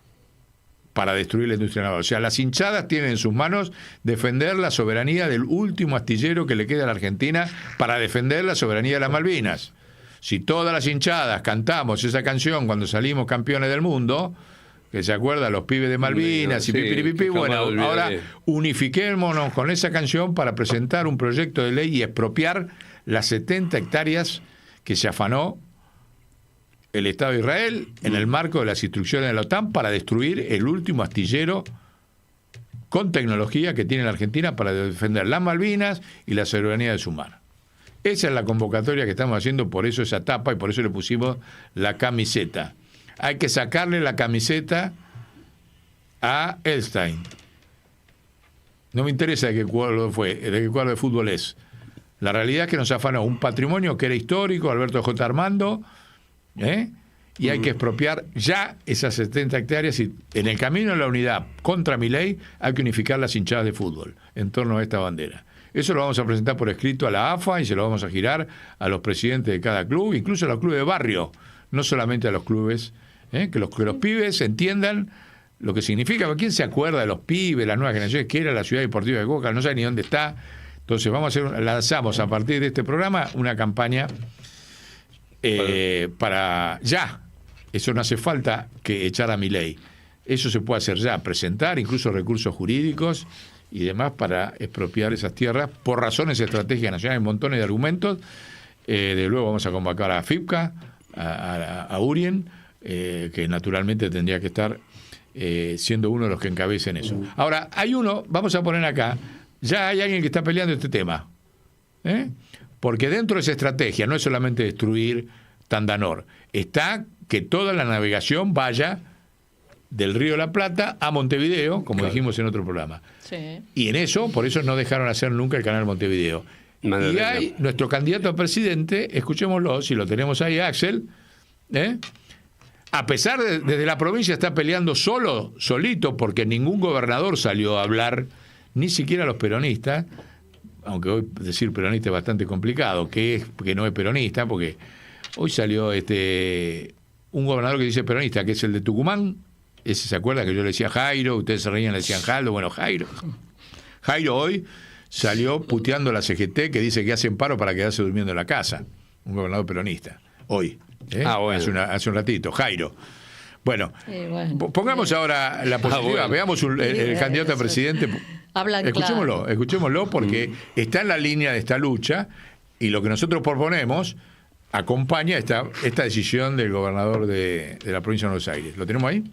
para destruir la industria naval. O sea, las hinchadas tienen en sus manos defender la soberanía del último astillero que le queda a la Argentina para defender la soberanía de las Malvinas. Si todas las hinchadas cantamos esa canción cuando salimos campeones del mundo, que se acuerdan los pibes de Malvinas y pipi, bueno, ahora unifiquémonos con esa canción para presentar un proyecto de ley y expropiar las 70 hectáreas que se afanó el Estado de Israel en el marco de las instrucciones de la OTAN para destruir el último astillero con tecnología que tiene la Argentina para defender las Malvinas y la soberanía de su mar. Esa es la convocatoria que estamos haciendo, por eso esa tapa y por eso le pusimos la camiseta. Hay que sacarle la camiseta a Elstein. No me interesa de qué cuadro de fútbol es. La realidad es que nos afanó un patrimonio que era histórico, Alberto J. Armando, y hay que expropiar ya esas 70 hectáreas y en el camino de la unidad contra Milei hay que unificar las hinchadas de fútbol en torno a esta bandera. Eso lo vamos a presentar por escrito a la AFA y se lo vamos a girar a los presidentes de cada club, incluso a los clubes de barrio, no solamente a los clubes, que los pibes entiendan lo que significa. ¿Quién se acuerda de los pibes, las nuevas generaciones, que era la ciudad deportiva de Coca? No sabe ni dónde está. Entonces lanzamos a partir de este programa una campaña para ya. Eso no hace falta que echar a Milei. Eso se puede hacer ya, presentar incluso recursos jurídicos y demás para expropiar esas tierras por razones estratégicas nacionales. Hay montones de argumentos. De luego vamos a convocar a FIPCA, a Urien, que naturalmente tendría que estar siendo uno de los que encabecen eso. Ahora, hay uno, vamos a poner acá, ya hay alguien que está peleando este tema. Porque dentro de esa estrategia no es solamente destruir Tandanor, está que toda la navegación vaya del Río de la Plata a Montevideo, como dijimos en otro programa. Sí. Y en eso, por eso no dejaron hacer nunca el canal Montevideo. Y hay nuestro candidato a presidente, escuchémoslo, si lo tenemos ahí, Axel, a pesar de desde la provincia está peleando solito, porque ningún gobernador salió a hablar, ni siquiera los peronistas, aunque hoy decir peronista es bastante complicado, que no es peronista, porque hoy salió un gobernador que dice peronista, que es el de Tucumán. Ese se acuerda que yo le decía Jairo, ustedes se reían, le decían Jaldo. Bueno, Jairo hoy salió puteando a la CGT, que dice que hacen paro para quedarse durmiendo en la casa. Un gobernador peronista, hoy. Bueno. Hace un ratito, Jairo. Bueno, pongamos ahora la positiva, veamos el candidato a presidente. Hablan escuchémoslo porque está en la línea de esta lucha y lo que nosotros proponemos acompaña esta decisión del gobernador de la provincia de Buenos Aires. ¿Lo tenemos ahí?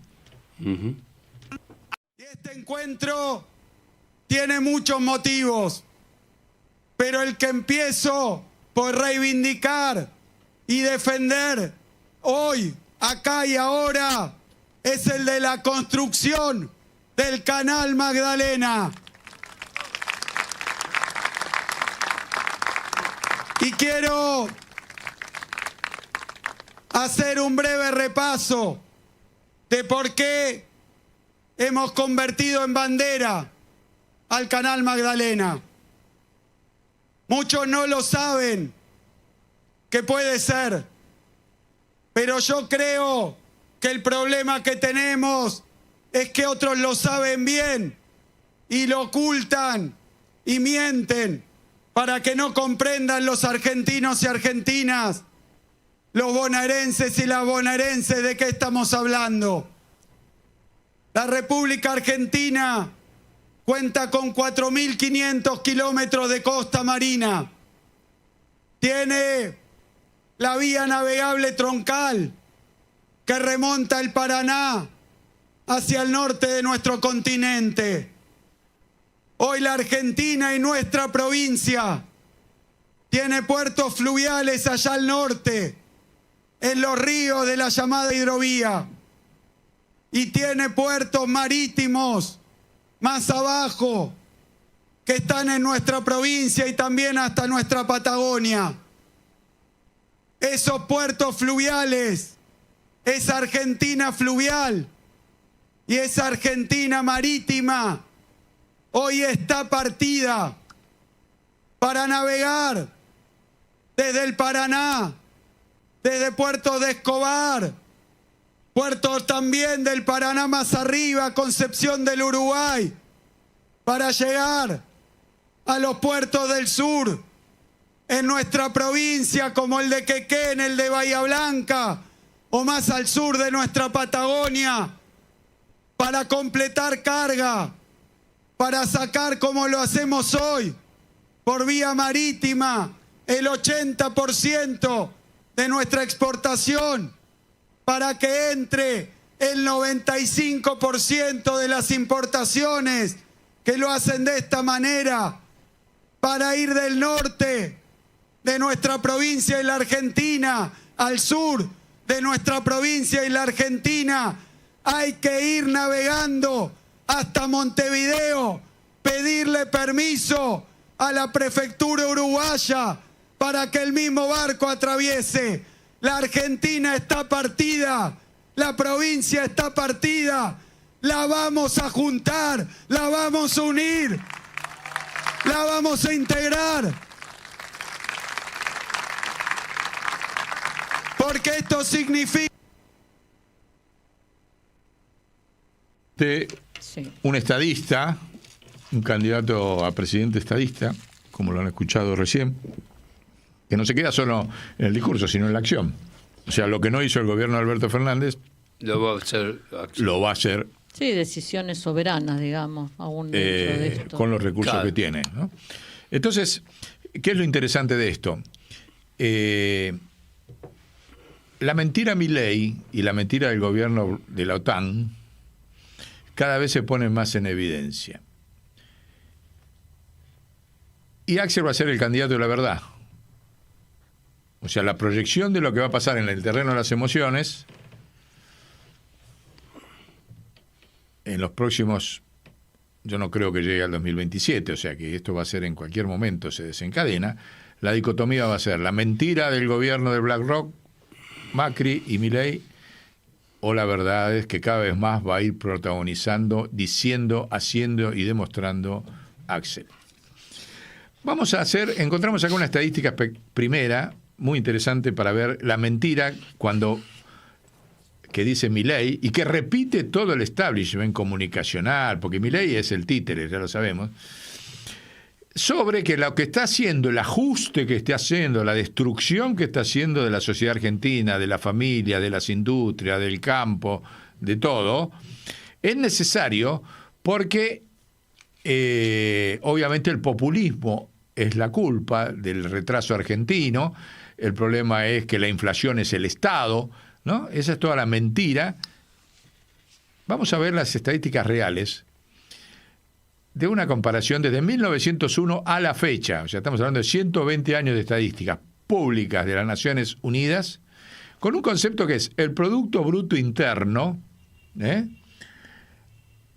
Y este encuentro tiene muchos motivos, pero el que empiezo por reivindicar y defender hoy, acá y ahora, es el de la construcción del Canal Magdalena. Y quiero hacer un breve repaso de por qué hemos convertido en bandera al Canal Magdalena. Muchos no lo saben, que puede ser, pero yo creo que el problema que tenemos es que otros lo saben bien y lo ocultan y mienten para que no comprendan los argentinos y argentinas, los bonaerenses y las bonaerenses de qué estamos hablando. La República Argentina cuenta con 4.500 kilómetros de costa marina. Tiene la vía navegable troncal que remonta el Paraná hacia el norte de nuestro continente. Hoy la Argentina y nuestra provincia tiene puertos fluviales allá al norte, en los ríos de la llamada hidrovía y tiene puertos marítimos más abajo que están en nuestra provincia y también hasta nuestra Patagonia. Esos puertos fluviales, esa Argentina fluvial y esa Argentina marítima hoy está partida para navegar desde el Paraná, desde Puerto de Escobar, puertos también del Paraná más arriba, Concepción del Uruguay, para llegar a los puertos del sur, en nuestra provincia, como el de Quequén, el de Bahía Blanca, o más al sur de nuestra Patagonia, para completar carga, para sacar como lo hacemos hoy, por vía marítima, el 80% de nuestra exportación, para que entre el 95% de las importaciones que lo hacen de esta manera, para ir del norte de nuestra provincia y la Argentina al sur de nuestra provincia y la Argentina. Hay que ir navegando hasta Montevideo, pedirle permiso a la prefectura uruguaya para que el mismo barco atraviese. La Argentina está partida, la provincia está partida, la vamos a juntar, la vamos a unir, la vamos a integrar. Porque esto significa... Sí. Un estadista, un candidato a presidente estadista, como lo han escuchado recién, que no se queda solo en el discurso, sino en la acción. O sea, lo que no hizo el gobierno de Alberto Fernández, Lo va a hacer. lo va a hacer Sí, decisiones soberanas, digamos, aún dentro de esto. con los recursos Claro. que tiene, ¿no? Entonces, ¿qué es lo interesante de esto? La mentira Milei y la mentira del gobierno de la OTAN cada vez se ponen más en evidencia. Y Axel va a ser el candidato de la verdad. O sea, la proyección de lo que va a pasar en el terreno de las emociones en los próximos, yo no creo que llegue al 2027, o sea que esto va a ser en cualquier momento, se desencadena. La dicotomía va a ser la mentira del gobierno de BlackRock, Macri y Milei, o la verdad es que cada vez más va a ir protagonizando, diciendo, haciendo y demostrando Axel. Vamos a encontramos acá una estadística primera, muy interesante para ver la mentira que dice Milei y que repite todo el establishment comunicacional, porque Milei es el títere, ya lo sabemos, sobre que lo que está haciendo, el ajuste que está haciendo, la destrucción que está haciendo de la sociedad argentina, de la familia, de las industrias, del campo, de todo, es necesario porque obviamente el populismo es la culpa del retraso argentino, el problema es que la inflación es el Estado, ¿no? Esa es toda la mentira. Vamos a ver las estadísticas reales de una comparación desde 1901 a la fecha, o sea, estamos hablando de 120 años de estadísticas públicas de las Naciones Unidas, con un concepto que es el Producto Bruto Interno,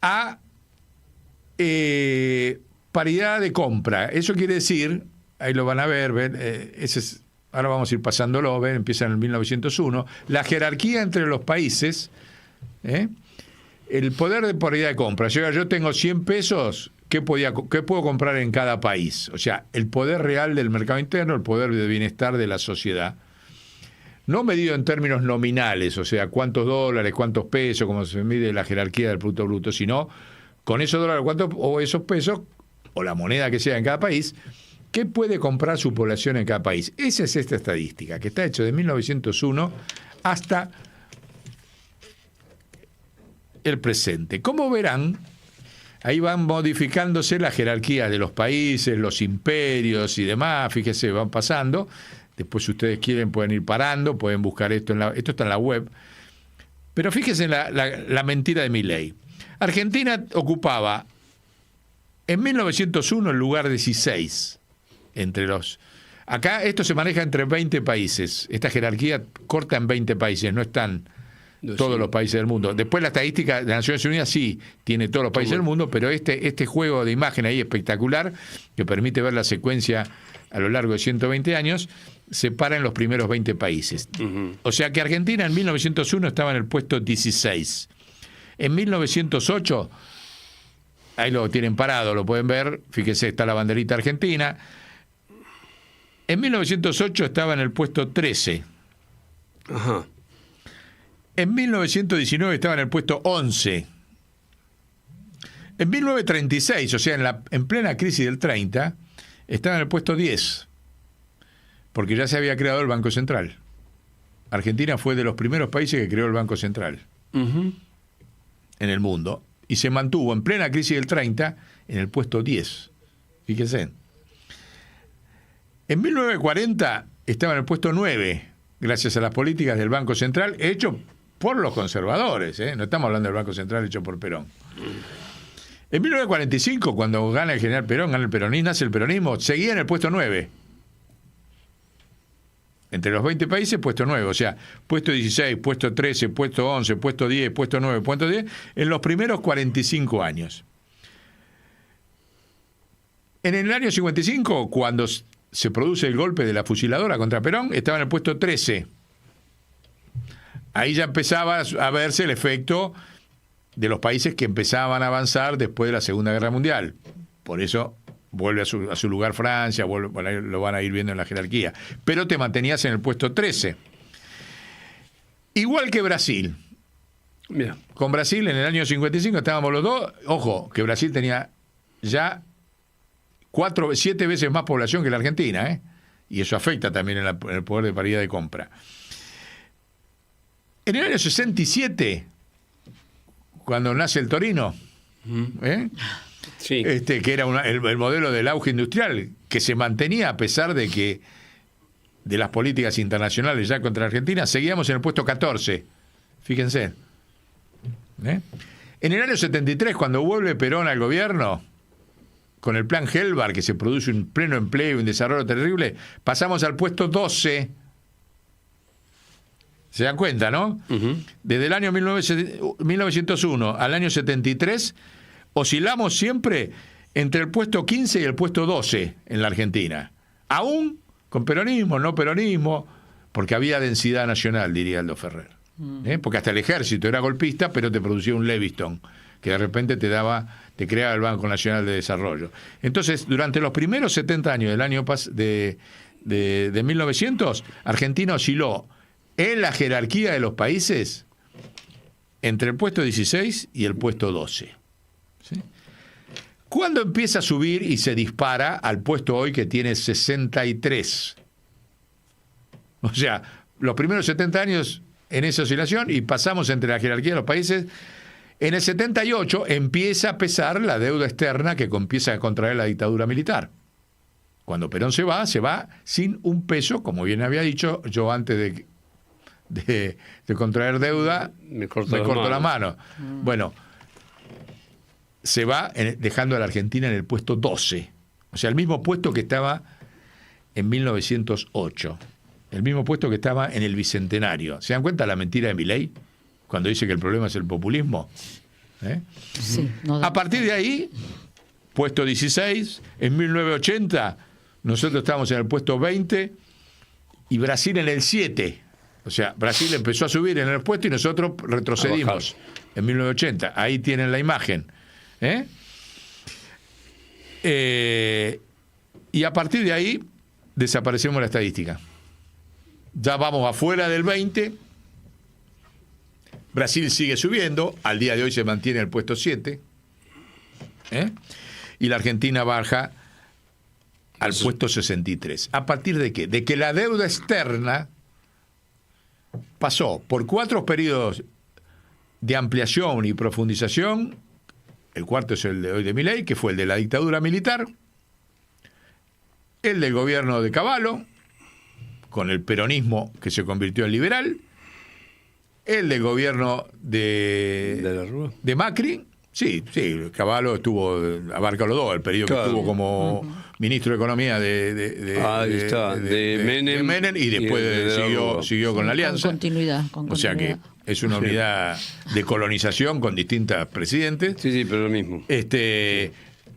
a paridad de compra. Eso quiere decir, ahí lo van a ver, ahora vamos a ir pasándolo, ven, empieza en el 1901, la jerarquía entre los países, el poder de paridad de compra. Yo tengo 100 pesos, ¿qué puedo comprar en cada país? O sea, el poder real del mercado interno, el poder de bienestar de la sociedad. No medido en términos nominales, o sea, cuántos dólares, cuántos pesos, como se mide la jerarquía del Producto Bruto, sino con esos dólares o esos pesos, o la moneda que sea en cada país, ¿qué puede comprar su población en cada país? Esa es esta estadística, que está hecha de 1901 hasta el presente. Como verán, ahí van modificándose la jerarquía de los países, los imperios y demás, fíjese, van pasando. Después, si ustedes quieren, pueden ir parando, pueden buscar esto, esto está en la web. Pero fíjense en la mentira de Milei. Argentina ocupaba en 1901 el lugar 16 entre los... Acá esto se maneja entre 20 países. Esta jerarquía corta en 20 países, no están todos los países del mundo. Después la estadística de Naciones Unidas sí tiene todos los países del mundo, pero este juego de imagen ahí espectacular, que permite ver la secuencia a lo largo de 120 años, separa en los primeros 20 países. O sea que Argentina en 1901 estaba en el puesto 16. En 1908, ahí lo tienen parado, lo pueden ver, fíjense, está la banderita argentina. En 1908 estaba en el puesto 13. Ajá. En 1919 estaba en el puesto 11. En 1936, o sea, en plena crisis del 30, estaba en el puesto 10, porque ya se había creado el Banco Central. Argentina fue de los primeros países que creó el Banco Central en el mundo, y se mantuvo en plena crisis del 30 en el puesto 10. Fíjense. En 1940 estaba en el puesto 9, gracias a las políticas del Banco Central, hecho por los conservadores, ¿eh? No estamos hablando del Banco Central hecho por Perón. En 1945, cuando gana el general Perón, gana el peronismo, nace el peronismo, seguía en el puesto 9. Entre los 20 países, puesto 9. O sea, puesto 16, puesto 13, puesto 11, puesto 10, puesto 9, puesto 10, en los primeros 45 años. En el año 55, cuando se produce el golpe de la fusiladora contra Perón, estaba en el puesto 13. Ahí ya empezaba a verse el efecto de los países que empezaban a avanzar después de la Segunda Guerra Mundial. Por eso vuelve a su lugar Francia, lo van a ir viendo en la jerarquía. Pero te mantenías en el puesto 13. Igual que Brasil. Mira. Con Brasil en el año 55 estábamos los dos. Ojo, que Brasil tenía ya 7 veces más población que la Argentina, ¿eh? Y eso afecta también en el poder de paridad de compra. En el año 67, cuando nace el Torino, Sí. que era el modelo del auge industrial, que se mantenía a pesar de las políticas internacionales ya contra Argentina, seguíamos en el puesto 14. Fíjense. En el año 73, cuando vuelve Perón al gobierno, con el plan Helbar, que se produce un pleno empleo y un desarrollo terrible, pasamos al puesto 12. ¿Se dan cuenta, no? Desde el año 1901 al año 73, oscilamos siempre entre el puesto 15 y el puesto 12 en la Argentina. Aún con peronismo, no peronismo, porque había densidad nacional, diría Aldo Ferrer. Porque hasta el ejército era golpista, pero te producía un Leviston, que de repente te creaba el Banco Nacional de Desarrollo. Entonces, durante los primeros 70 años del año de 1900, Argentina osciló en la jerarquía de los países entre el puesto 16 y el puesto 12. ¿Sí? ¿Cuándo empieza a subir y se dispara al puesto hoy que tiene 63? O sea, los primeros 70 años en esa oscilación y pasamos entre la jerarquía de los países. En el 78 empieza a pesar la deuda externa que empieza a contraer la dictadura militar. Cuando Perón se va sin un peso, como bien había dicho yo antes de contraer deuda, me corto la mano. Bueno, se va dejando a la Argentina en el puesto 12. O sea, el mismo puesto que estaba en 1908. El mismo puesto que estaba en el Bicentenario. ¿Se dan cuenta la mentira de Milei? Cuando dice que el problema es el populismo. Sí, a partir de ahí, puesto 16, en 1980, nosotros estábamos en el puesto 20 y Brasil en el 7. O sea, Brasil empezó a subir en el puesto y nosotros retrocedimos en 1980. Ahí tienen la imagen. Y a partir de ahí, desaparecemos la estadística. Ya vamos afuera del 20. Brasil sigue subiendo, al día de hoy se mantiene el puesto 7, y la Argentina baja al puesto 63. ¿A partir de qué? De que la deuda externa pasó por 4 periodos de ampliación y profundización. El cuarto es el de hoy de Milei, que fue el de la dictadura militar, el del gobierno de Cavallo, con el peronismo que se convirtió en liberal, el del gobierno de Macri, Sí, Cavallo abarca los dos, el periodo que estuvo como ministro de Economía de Menem y después siguió con la Alianza. Con continuidad. O sea que es una unidad de colonización con distintos presidentes. Sí, pero lo mismo.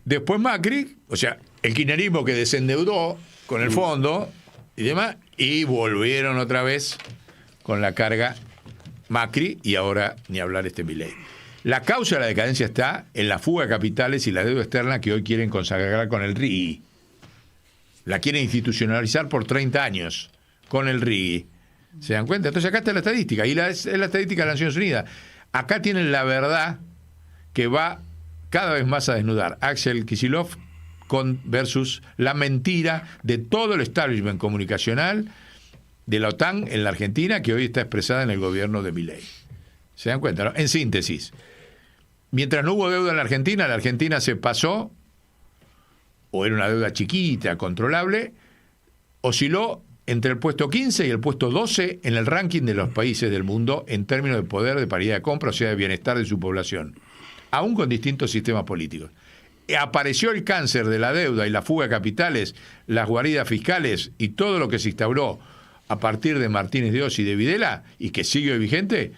Después Macri, o sea, el kirchnerismo que desendeudó con el fondo y demás, y volvieron otra vez con la carga Macri y ahora ni hablar Milei. La causa de la decadencia está en la fuga de capitales y la deuda externa que hoy quieren consagrar con el RIGI. La quieren institucionalizar por 30 años con el RIGI. ¿Se dan cuenta? Entonces acá está la estadística, y es la estadística de las Naciones Unidas. Acá tienen la verdad que va cada vez más a desnudar Axel Kicillof versus la mentira de todo el establishment comunicacional de la OTAN en la Argentina, que hoy está expresada en el gobierno de Milei. ¿Se dan cuenta, no? En síntesis, mientras no hubo deuda en la Argentina se pasó, o era una deuda chiquita, controlable, osciló entre el puesto 15 y el puesto 12 en el ranking de los países del mundo en términos de poder, de paridad de compra, o sea, de bienestar de su población, aún con distintos sistemas políticos. Apareció el cáncer de la deuda y la fuga de capitales, las guaridas fiscales y todo lo que se instauró a partir de Martínez de Oz y de Videla, y que sigue vigente,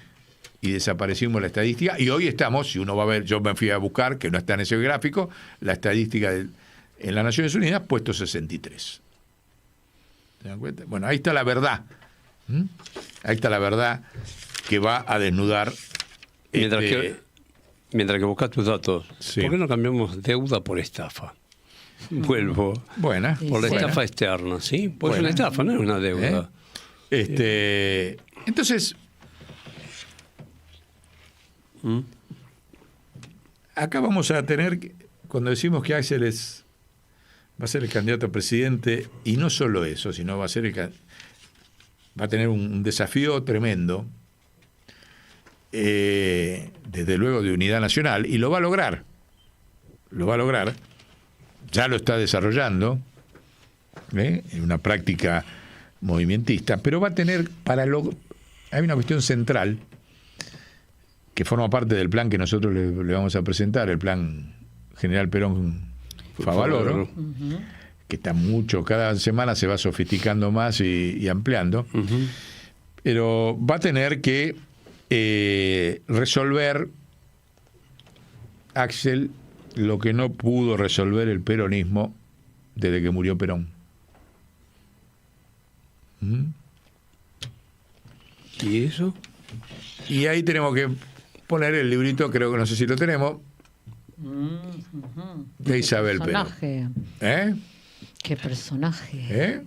y desaparecimos la estadística, y hoy estamos, si uno va a ver, yo me fui a buscar, que no está en ese gráfico, la estadística en las Naciones Unidas, puesto 63. ¿Se dan cuenta? Bueno, ahí está la verdad. Ahí está la verdad que va a desnudar. Mientras que buscas tus datos, sí. ¿Por qué no cambiamos deuda por estafa? Vuelvo. Buena. Por la estafa externa, ¿sí? Pues es una estafa, no es una deuda. Entonces, acá vamos a tener, cuando decimos que Axel va a ser el candidato a presidente, y no solo eso, sino va a tener un desafío tremendo, desde luego de unidad nacional, y lo va a lograr. Ya lo está desarrollando, en una práctica movimentista, pero va a tener hay una cuestión central que forma parte del plan que nosotros le vamos a presentar, el plan General Perón Favaloro, que está cada semana se va sofisticando más y ampliando, pero va a tener que resolver, Axel, lo que no pudo resolver el peronismo desde que murió Perón. ¿Y eso? Y ahí tenemos que poner el librito, creo que no sé si lo tenemos, de Isabel Perón. Qué personaje.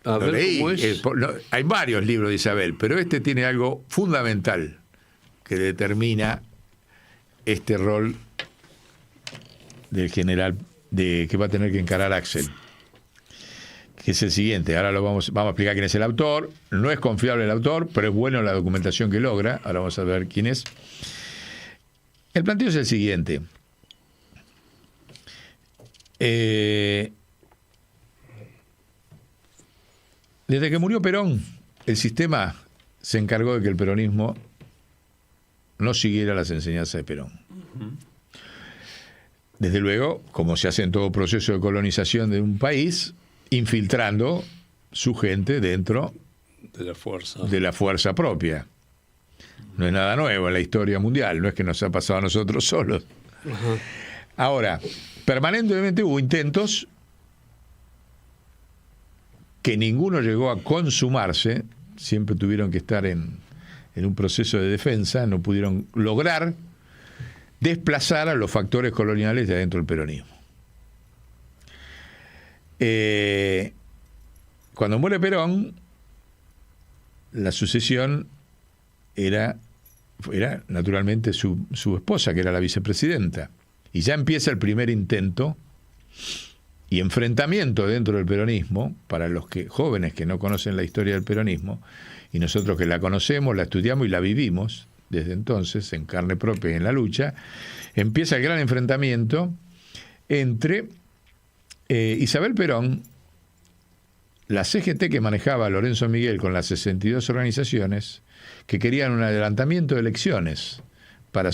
A ver, leí. ¿cómo es? Hay varios libros de Isabel, pero este tiene algo fundamental que determina este rol del general que va a tener que encarar Axel, que es el siguiente. Ahora vamos a explicar quién es el autor. No es confiable el autor, pero es bueno la documentación que logra. Ahora vamos a ver quién es. El planteo es el siguiente. Desde que murió Perón, el sistema se encargó de que el peronismo no siguiera las enseñanzas de Perón. Desde luego, como se hace en todo proceso de colonización de un país, infiltrando su gente dentro de la fuerza propia. No es nada nuevo en la historia mundial, no es que nos ha pasado a nosotros solos. Ahora, permanentemente hubo intentos que ninguno llegó a consumarse, siempre tuvieron que estar en un proceso de defensa, no pudieron lograr desplazar a los factores coloniales de adentro del peronismo. Cuando muere Perón, la sucesión era naturalmente su esposa, que era la vicepresidenta, y ya empieza el primer intento y enfrentamiento dentro del peronismo, para los jóvenes que no conocen la historia del peronismo, y nosotros que la conocemos, la estudiamos y la vivimos desde entonces, en carne propia y en la lucha, empieza el gran enfrentamiento entre Isabel Perón, la CGT que manejaba Lorenzo Miguel con las 62 organizaciones que querían un adelantamiento de elecciones para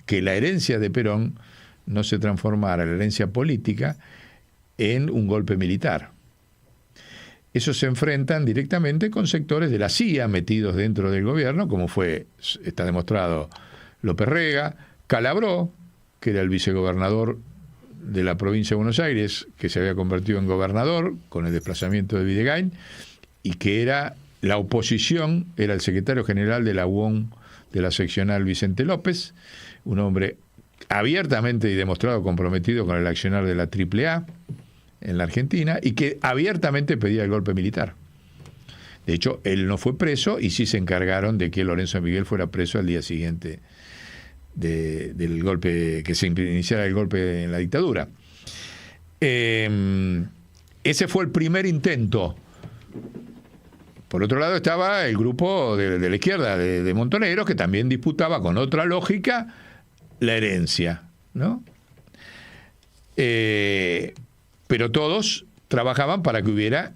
que la herencia de Perón no se transformara, la herencia política, en un golpe militar. Esos se enfrentan directamente con sectores de la CIA metidos dentro del gobierno, como está demostrado, López Rega, Calabró, que era el vicegobernador de la provincia de Buenos Aires, que se había convertido en gobernador con el desplazamiento de Videgain, y que era la oposición, era el secretario general de la UON de la seccional Vicente López, un hombre abiertamente y demostrado comprometido con el accionar de la AAA en la Argentina, y que abiertamente pedía el golpe militar. De hecho, él no fue preso y sí se encargaron de que Lorenzo Miguel fuera preso al día siguiente del golpe, que se iniciara el golpe en la dictadura. Ese fue el primer intento. Por otro lado estaba el grupo de la izquierda, de Montoneros, que también disputaba con otra lógica la herencia, ¿no? Pero todos trabajaban para que hubiera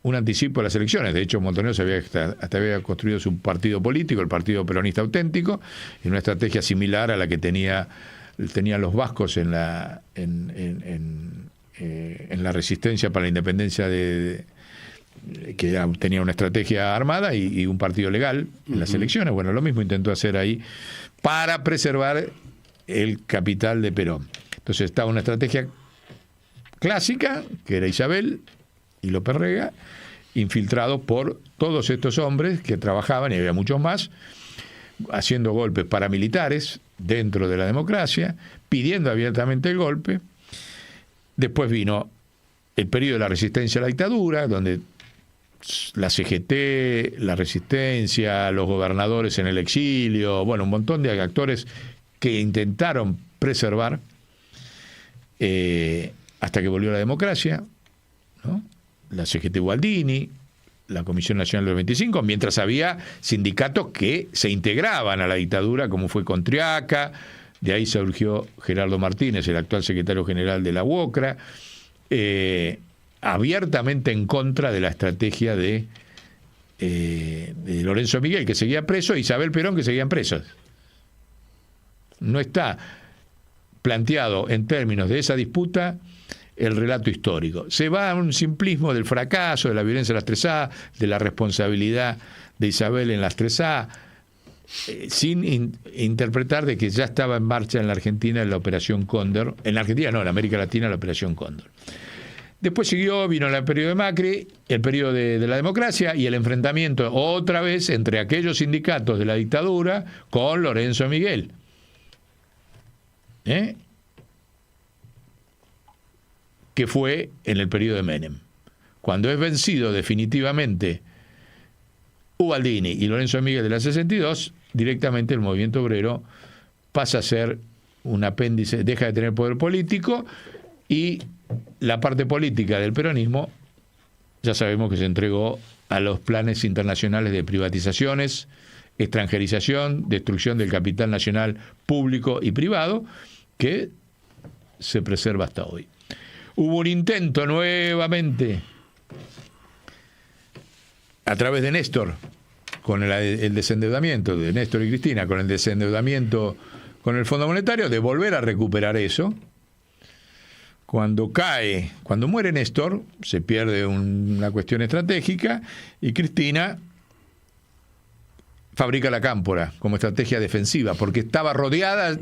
un anticipo de las elecciones. De hecho, Montoneros hasta había construido su partido político, el Partido Peronista Auténtico, en una estrategia similar a la que tenían los vascos en la resistencia para la independencia que tenía una estrategia armada y un partido legal en las elecciones. Bueno, lo mismo intentó hacer ahí para preservar el capital de Perón. Entonces estaba una estrategia clásica, que era Isabel y López Rega, infiltrados por todos estos hombres que trabajaban, y había muchos más, haciendo golpes paramilitares dentro de la democracia, pidiendo abiertamente el golpe. Después vino el periodo de la resistencia a la dictadura, donde la CGT, la resistencia, los gobernadores en el exilio, bueno, un montón de actores que intentaron preservar hasta que volvió la democracia, ¿no? La CGT Gualdini, la Comisión Nacional del 25, mientras había sindicatos que se integraban a la dictadura, como fue Contriaca, de ahí surgió Gerardo Martínez, el actual secretario general de la UOCRA, abiertamente en contra de la estrategia de Lorenzo Miguel, que seguía preso, e Isabel Perón, que seguían presos. No está planteado en términos de esa disputa el relato histórico. Se va a un simplismo del fracaso, de la violencia de las 3A, de la responsabilidad de Isabel en las 3A, sin interpretar de que ya estaba en marcha en la Argentina la Operación Cóndor. En la Argentina no, en América Latina la Operación Cóndor. Después vino el periodo de Macri, el periodo de la democracia y el enfrentamiento otra vez entre aquellos sindicatos de la dictadura con Lorenzo Miguel. Que fue en el periodo de Menem. Cuando es vencido definitivamente Ubaldini y Lorenzo Miguel de la 62, directamente el movimiento obrero pasa a ser un apéndice, deja de tener poder político, y la parte política del peronismo ya sabemos que se entregó a los planes internacionales de privatizaciones, extranjerización, destrucción del capital nacional público y privado, que se preserva hasta hoy. Hubo un intento nuevamente a través de Néstor, con el desendeudamiento de Néstor y Cristina, con el desendeudamiento con el Fondo Monetario, de volver a recuperar eso. Cuando muere Néstor, se pierde una cuestión estratégica, y Cristina fabrica la cámpora como estrategia defensiva, porque estaba rodeada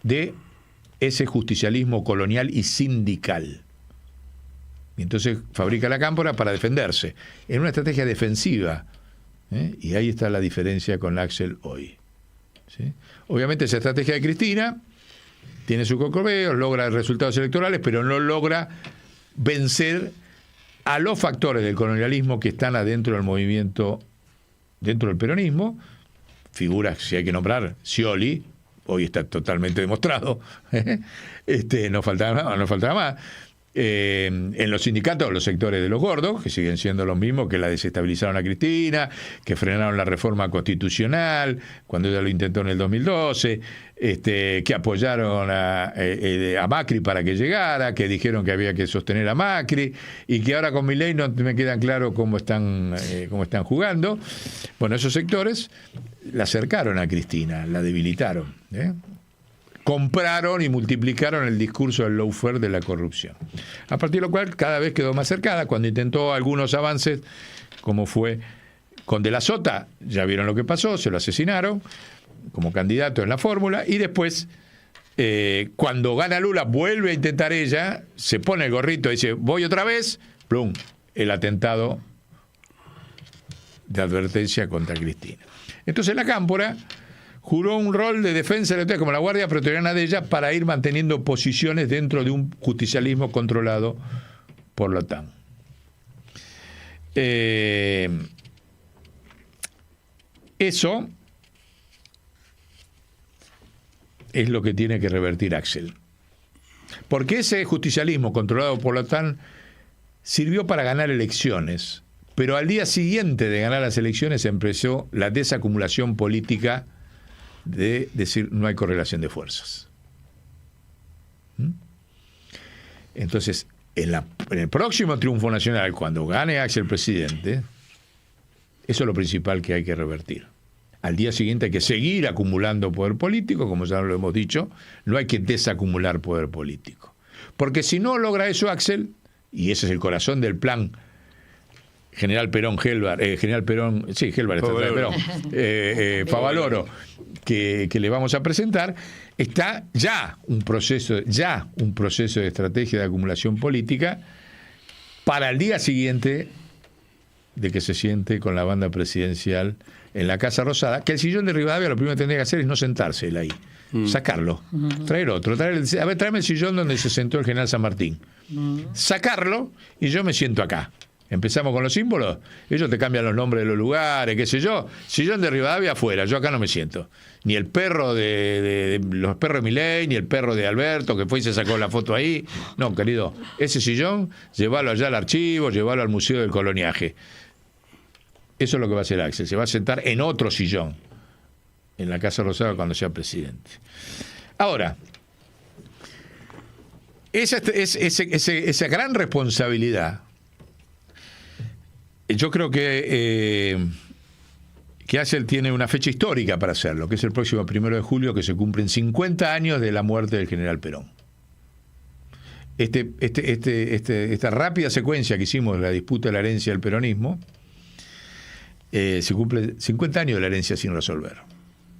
de ese justicialismo colonial y sindical. Y entonces fabrica la cámpora para defenderse, en una estrategia defensiva. Y ahí está la diferencia con Axel hoy. ¿Sí? Obviamente esa estrategia de Cristina tiene sus cocobeos, logra resultados electorales, pero no logra vencer a los factores del colonialismo que están adentro del movimiento, dentro del peronismo. Figuras, si hay que nombrar, Scioli, hoy está totalmente demostrado, no faltaba más. En los sindicatos, los sectores de los gordos, que siguen siendo los mismos, que la desestabilizaron a Cristina, que frenaron la reforma constitucional cuando ella lo intentó en el 2012, que apoyaron a Macri para que llegara, que dijeron que había que sostener a Macri, y que ahora con Milei no me quedan claro cómo están jugando. Bueno, esos sectores la acercaron a Cristina, la debilitaron, compraron y multiplicaron el discurso del lawfare de la corrupción. A partir de lo cual cada vez quedó más cercada. Cuando intentó algunos avances, como fue con De la Sota, ya vieron lo que pasó, se lo asesinaron como candidato en la fórmula, y después, cuando gana Lula, vuelve a intentar ella, se pone el gorrito y dice, voy otra vez, plum, el atentado de advertencia contra Cristina. Entonces la Cámpora juró un rol de defensa de la autoridad como la guardia pretoriana de ella para ir manteniendo posiciones dentro de un justicialismo controlado por la OTAN. Eso es lo que tiene que revertir Axel. Porque ese justicialismo controlado por la OTAN sirvió para ganar elecciones, pero al día siguiente de ganar las elecciones empezó la desacumulación política de decir no hay correlación de fuerzas. Entonces, en el próximo triunfo nacional, cuando gane Axel presidente, eso es lo principal que hay que revertir. Al día siguiente hay que seguir acumulando poder político, como ya lo hemos dicho, no hay que desacumular poder político. Porque si no logra eso Axel, y ese es el corazón del plan General Perón, Favaloro, que le vamos a presentar, está ya un proceso de estrategia de acumulación política para el día siguiente de que se siente con la banda presidencial en la Casa Rosada, que el sillón de Rivadavia lo primero que tendría que hacer es no sentarse él ahí, sacarlo, traer otro, tráeme el sillón donde se sentó el general San Martín, sacarlo y yo me siento acá. Empezamos con los símbolos, ellos te cambian los nombres de los lugares, qué sé yo. Sillón de Rivadavia afuera, yo acá no me siento. Ni el perro de los perros de Milei, ni el perro de Alberto, que fue y se sacó la foto ahí. No, querido, ese sillón, llévalo allá al archivo, llévalo al Museo del Coloniaje. Eso es lo que va a hacer Axel, se va a sentar en otro sillón, en la Casa Rosada cuando sea presidente. Ahora, esa gran responsabilidad, yo creo que Axel tiene una fecha histórica para hacerlo, que es el próximo 1 de julio, que se cumplen 50 años de la muerte del general Perón. Esta rápida secuencia que hicimos de la disputa de la herencia del peronismo, se cumple 50 años de la herencia sin resolver.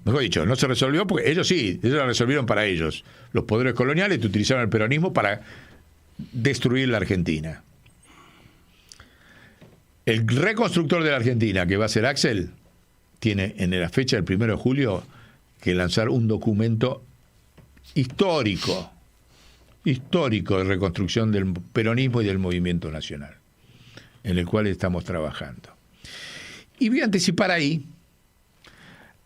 Mejor dicho, no se resolvió porque ellos la resolvieron para ellos. Los poderes coloniales utilizaron el peronismo para destruir la Argentina. El reconstructor de la Argentina, que va a ser Axel, tiene en la fecha del 1 de julio que lanzar un documento histórico de reconstrucción del peronismo y del movimiento nacional, en el cual estamos trabajando. Y voy a anticipar ahí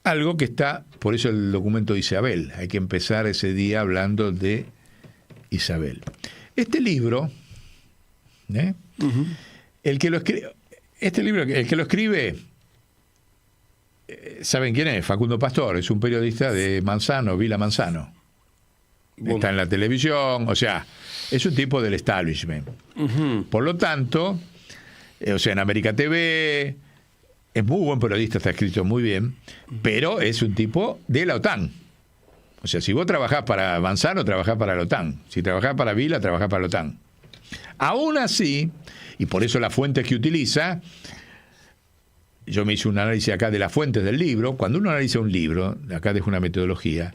algo que está, por eso el documento de Isabel, hay que empezar ese día hablando de Isabel. Este libro, el que lo escribe, ¿saben quién es? Facundo Pastor, es un periodista de Manzano, Vila Manzano. Está en la televisión, o sea, es un tipo del establishment. Por lo tanto, en América TV, es muy buen periodista, está escrito muy bien, pero es un tipo de la OTAN. O sea, si vos trabajás para Manzano, trabajás para la OTAN. Si trabajás para Vila, trabajás para la OTAN. Aún así, y por eso las fuentes que utiliza, yo me hice un análisis acá de las fuentes del libro. Cuando uno analiza un libro, acá dejo una metodología,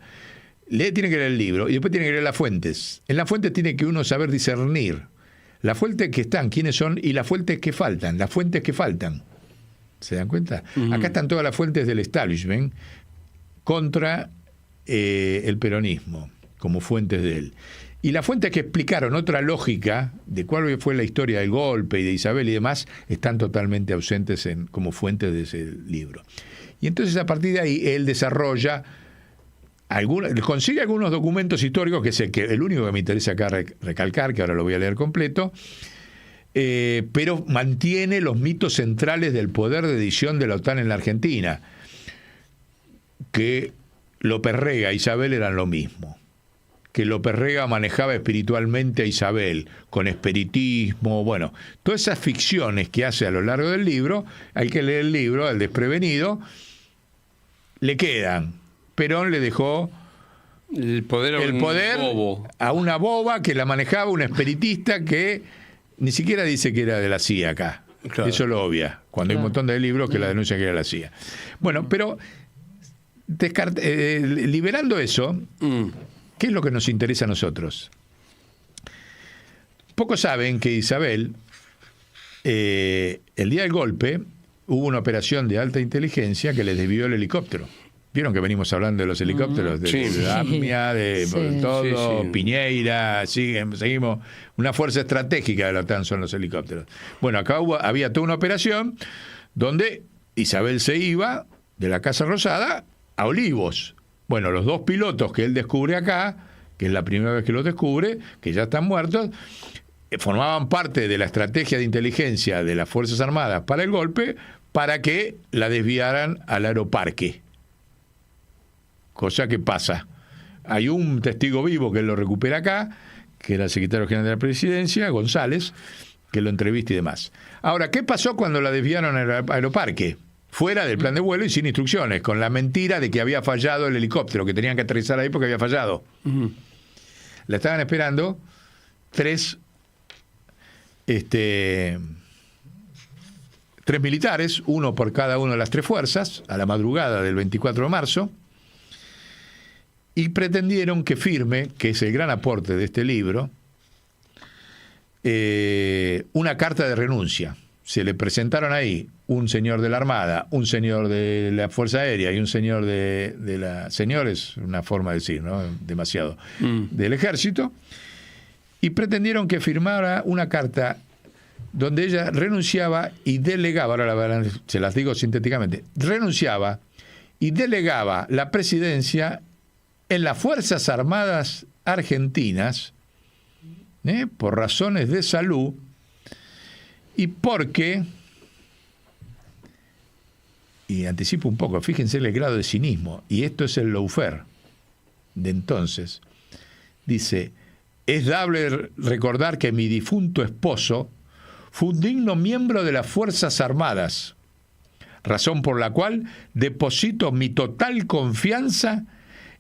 tiene que leer el libro y después tiene que leer las fuentes. En las fuentes tiene que uno saber discernir las fuentes que están, quiénes son, y las fuentes que faltan. Las fuentes que faltan. ¿Se dan cuenta? Acá están todas las fuentes del establishment contra el peronismo, como fuentes de él. Y las fuentes que explicaron otra lógica de cuál fue la historia del golpe y de Isabel y demás, están totalmente ausentes como fuentes de ese libro. Y entonces a partir de ahí él desarrolla consigue algunos documentos históricos, que es el único que me interesa acá recalcar, que ahora lo voy a leer completo, pero mantiene los mitos centrales del poder de decisión de la OTAN en la Argentina, que López Rega e Isabel eran lo mismo, que López Rega manejaba espiritualmente a Isabel, con espiritismo, bueno, todas esas ficciones que hace a lo largo del libro, hay que leer el libro, al desprevenido, le quedan. Perón le dejó el poder bobo. A una boba que la manejaba, un espiritista que ni siquiera dice que era de la CIA acá. Claro. Eso lo obvia, cuando hay un montón de libros que la denuncian que era la CIA. Bueno, pero liberando eso, ¿qué es lo que nos interesa a nosotros? Pocos saben que Isabel, el día del golpe, hubo una operación de alta inteligencia que les desvió el helicóptero. Vieron que venimos hablando de los helicópteros, de AMIA, de todo, Piñeira, seguimos. Una fuerza estratégica de la OTAN son los helicópteros. Bueno, acá había toda una operación donde Isabel se iba de la Casa Rosada a Olivos. Bueno, los dos pilotos que él descubre acá, que es la primera vez que los descubre, que ya están muertos, formaban parte de la estrategia de inteligencia de las Fuerzas Armadas para el golpe, para que la desviaran al aeroparque. Cosa que pasa. Hay un testigo vivo que él lo recupera acá, que era el secretario general de la Presidencia, González, que lo entrevista y demás. Ahora, ¿qué pasó cuando la desviaron al aeroparque? Fuera del plan de vuelo y sin instrucciones, con la mentira de que había fallado el helicóptero, que tenían que aterrizar ahí porque había fallado. La estaban esperando tres militares, uno por cada una de las tres fuerzas, a la madrugada del 24 de marzo, y pretendieron que firme, que es el gran aporte de este libro, una carta de renuncia. Se le presentaron ahí un señor de la Armada, un señor de la Fuerza Aérea y un señor de la... Señor es una forma de decir, ¿no? Demasiado. Del Ejército. Y pretendieron que firmara una carta donde ella renunciaba y delegaba, ahora se las digo sintéticamente, renunciaba y delegaba la presidencia en las Fuerzas Armadas Argentinas, por razones de salud, y porque, y anticipo un poco, fíjense el grado de cinismo, y esto es el lawfare de entonces, dice: es dable recordar que mi difunto esposo fue un digno miembro de las Fuerzas Armadas, razón por la cual deposito mi total confianza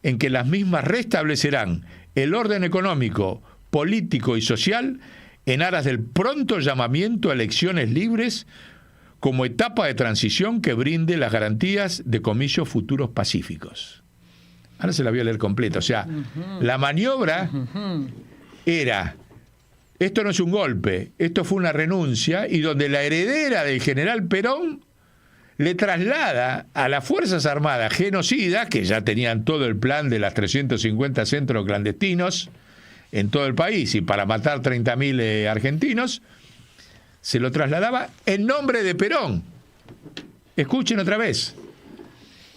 en que las mismas restablecerán el orden económico, político y social en aras del pronto llamamiento a elecciones libres como etapa de transición que brinde las garantías de comicios futuros pacíficos. Ahora se la voy a leer completa. O sea, la maniobra era, esto no es un golpe, esto fue una renuncia, y donde la heredera del general Perón le traslada a las Fuerzas Armadas genocidas, que ya tenían todo el plan de las 350 centros clandestinos en todo el país y para matar 30.000 argentinos, se lo trasladaba en nombre de Perón. Escuchen otra vez.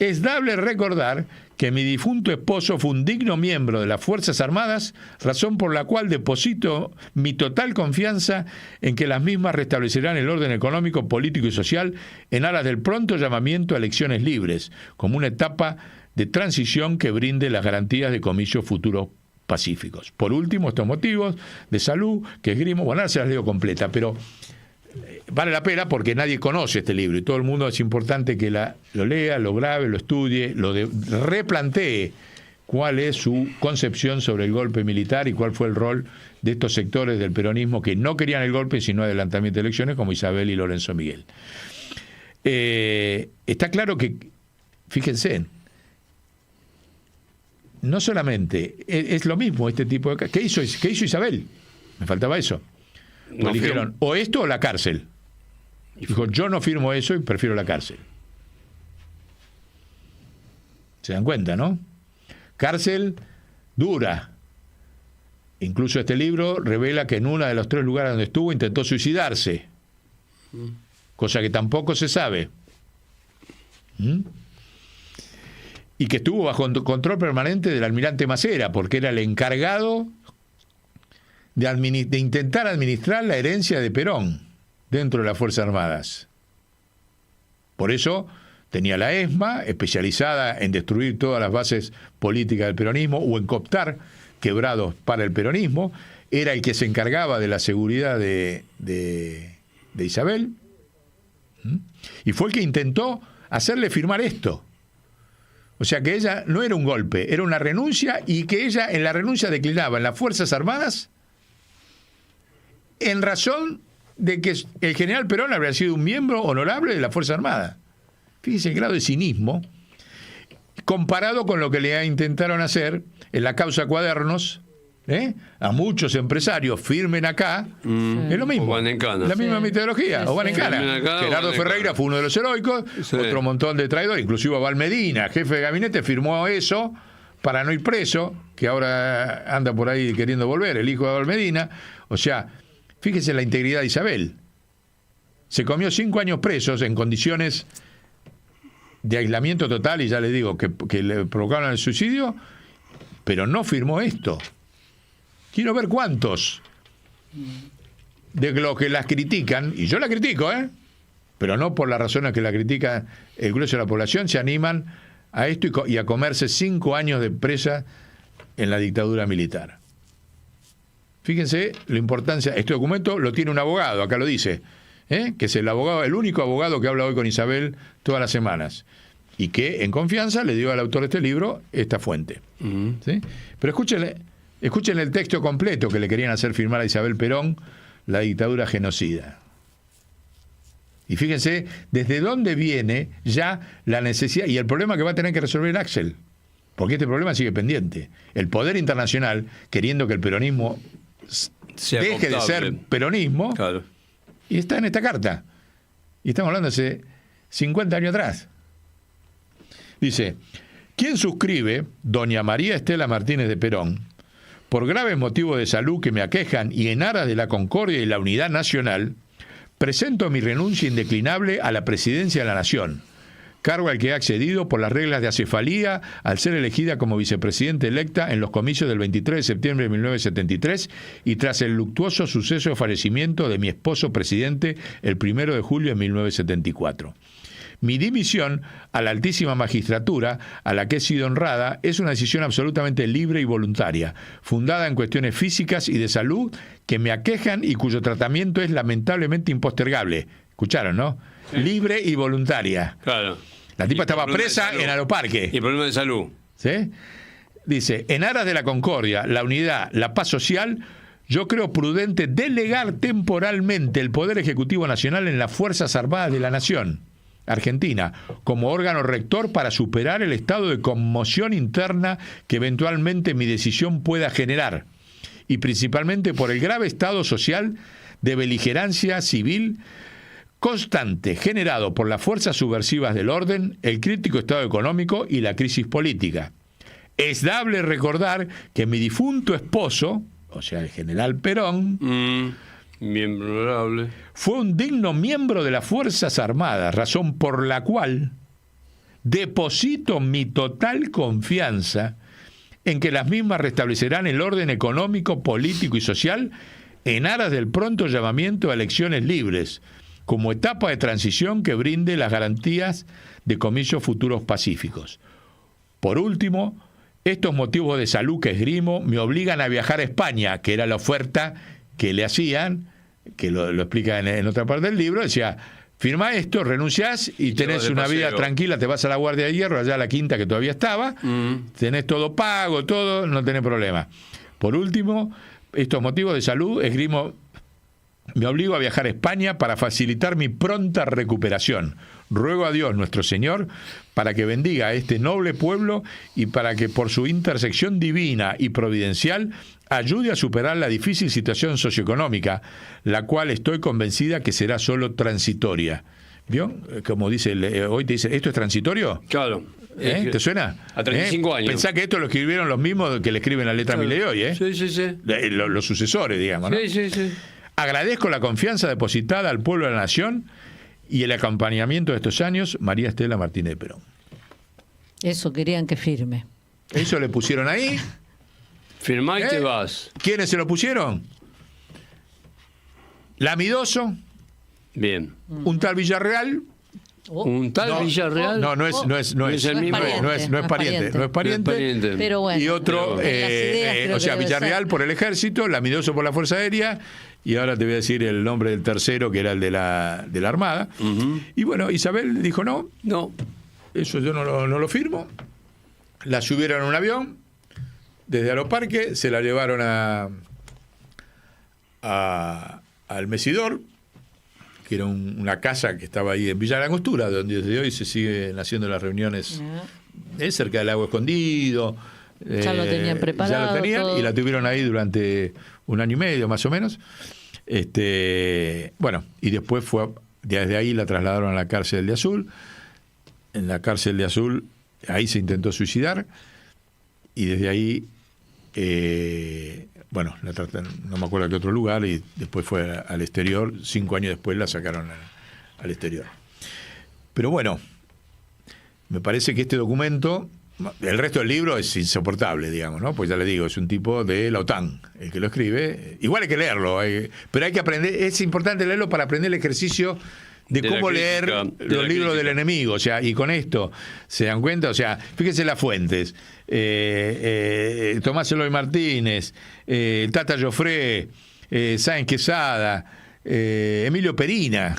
Es dable recordar que mi difunto esposo fue un digno miembro de las Fuerzas Armadas, razón por la cual deposito mi total confianza en que las mismas restablecerán el orden económico, político y social en aras del pronto llamamiento a elecciones libres, como una etapa de transición que brinde las garantías de comicios futuros pacíficos. Por último, estos motivos de salud que esgrimo, bueno, ahora se las leo completa, pero vale la pena porque nadie conoce este libro y todo el mundo es importante que lo lea, lo grabe, lo estudie, replantee cuál es su concepción sobre el golpe militar y cuál fue el rol de estos sectores del peronismo que no querían el golpe sino adelantamiento de elecciones, como Isabel y Lorenzo Miguel. Está claro que, fíjense, no solamente es lo mismo este tipo de... ¿Qué hizo Isabel? Me faltaba eso. No dijeron o esto o la cárcel. Dijo, yo no firmo eso y prefiero la cárcel. ¿Se dan cuenta, no? Cárcel dura. Incluso este libro revela que en uno de los 3 lugares donde estuvo intentó suicidarse. Cosa que tampoco se sabe. y que estuvo bajo control permanente del almirante Macera, porque era el encargado de intentar administrar la herencia de Perón dentro de las Fuerzas Armadas. Por eso tenía la ESMA, especializada en destruir todas las bases políticas del peronismo o en cooptar quebrados para el peronismo. Era el que se encargaba de la seguridad de Isabel. Y fue el que intentó hacerle firmar esto. O sea que ella no era un golpe, era una renuncia, y que ella en la renuncia declinaba en las Fuerzas Armadas en razón de que el general Perón habría sido un miembro honorable de la Fuerza Armada. Fíjese el grado de cinismo comparado con lo que le intentaron hacer en la causa Cuadernos, a muchos empresarios, firmen acá, es lo mismo, la misma metodología, o van en cana. Gerardo Ferreira fue uno de los heroicos, otro montón de traidores, inclusive Val Medina, jefe de gabinete, firmó eso para no ir preso, que ahora anda por ahí queriendo volver, el hijo de Val Medina. O sea, fíjese la integridad de Isabel. Se comió 5 años presos en condiciones de aislamiento total, y ya le digo que le provocaron el suicidio, pero no firmó esto. Quiero ver cuántos de los que las critican, y yo la critico, pero no por las razones que la critica el grueso de la población, se animan a esto y a comerse 5 años de presa en la dictadura militar. Fíjense la importancia. Este documento lo tiene un abogado, acá lo dice, que es el único abogado que habla hoy con Isabel todas las semanas, y que en confianza le dio al autor de este libro esta fuente. ¿Sí? Pero escuchen el texto completo que le querían hacer firmar a Isabel Perón, la dictadura genocida. Y fíjense desde dónde viene ya la necesidad y el problema que va a tener que resolver Axel, porque este problema sigue pendiente. El poder internacional, queriendo que el peronismo deje de ser peronismo, claro, y está en esta carta. Y estamos hablando hace 50 años atrás. Dice: ¿quién suscribe? Doña María Estela Martínez de Perón, por graves motivos de salud que me aquejan y en aras de la concordia y la unidad nacional, presento mi renuncia indeclinable a la presidencia de la Nación, cargo al que he accedido por las reglas de acefalía al ser elegida como vicepresidenta electa en los comicios del 23 de septiembre de 1973 y tras el luctuoso suceso de fallecimiento de mi esposo presidente el 1 de julio de 1974. Mi dimisión a la altísima magistratura, a la que he sido honrada, es una decisión absolutamente libre y voluntaria, fundada en cuestiones físicas y de salud que me aquejan y cuyo tratamiento es lamentablemente impostergable. ¿Escucharon, no? Sí. Libre y voluntaria. Claro. La tipa estaba presa en Aeroparque. Y problema de salud. ¿Sí? Dice: en aras de la concordia, la unidad, la paz social, yo creo prudente delegar temporalmente el Poder Ejecutivo Nacional en las Fuerzas Armadas de la Nación Argentina, como órgano rector para superar el estado de conmoción interna que eventualmente mi decisión pueda generar, y principalmente por el grave estado social de beligerancia civil constante generado por las fuerzas subversivas del orden, el crítico estado económico y la crisis política. Es dable recordar que mi difunto esposo, o sea, el general Perón, miembro honorable, fue un digno miembro de las Fuerzas Armadas, razón por la cual deposito mi total confianza en que las mismas restablecerán el orden económico, político y social en aras del pronto llamamiento a elecciones libres, como etapa de transición que brinde las garantías de comicios futuros pacíficos. Por último, estos motivos de salud que esgrimo me obligan a viajar a España, que era la oferta que le hacían, que lo explica en otra parte del libro. Decía: firma esto, renunciás y tenés una vida tranquila, te vas a la Guardia de Hierro, allá a la quinta que todavía estaba, tenés todo pago, todo, no tenés problema. Por último, estos motivos de salud esgrimo, me obligo a viajar a España para facilitar mi pronta recuperación. Ruego a Dios nuestro Señor para que bendiga a este noble pueblo y para que por su intersección divina y providencial ayude a superar la difícil situación socioeconómica, la cual estoy convencida que será solo transitoria. ¿Vio? Como dice, hoy te dice, ¿esto es transitorio? Claro. ¿Te suena? A 35 años. Pensá que esto lo escribieron los mismos que le escriben la letra Milei hoy, ¿eh? Sí, sí, sí. Los sucesores, digamos, ¿no? Sí, sí, sí. Agradezco la confianza depositada al pueblo de la nación y el acompañamiento de estos años, María Estela Martínez de Perón. Eso querían que firme. Eso le pusieron ahí. Firmá y te vas. ¿Quiénes se lo pusieron? Lamidoso, Bien. un tal Villarreal. Un tal No, Villarreal. No es el mismo. no es pariente. Pero bueno. Y otro, en las ideas creo o sea, que debe Villarreal ser. por el ejército, Lamidoso por la Fuerza Aérea, y ahora te voy a decir el nombre del tercero, que era el de la Armada. Y bueno, Isabel dijo no, No. eso yo no lo firmo. La subieron a un avión desde Aeroparque, se la llevaron al Mesidor, que era una casa que estaba ahí en Villa de la Angostura, donde desde hoy se siguen haciendo las reuniones cerca del Lago Escondido. Ya lo tenían preparado, Ya lo tenían todo. y la tuvieron ahí durante 1 año y medio más o menos. Bueno, y después desde ahí la trasladaron a la cárcel de Azul. En la cárcel de Azul, ahí se intentó suicidar y desde ahí, bueno, la trataron, no me acuerdo a qué otro lugar, y después fue al exterior. 5 años después la sacaron al exterior. Pero bueno, me parece que este documento, el resto del libro es insoportable, digamos, ¿no? Pues ya le digo, es un tipo de la OTAN el que lo escribe. Igual hay que leerlo, pero hay que aprender, es importante leerlo para aprender el ejercicio de cómo leer los libros del enemigo. O sea, y con esto se dan cuenta, o sea, fíjense las fuentes. Tomás Eloy Martínez, Tata Joffre, Sáenz Quesada, Emilio Perina,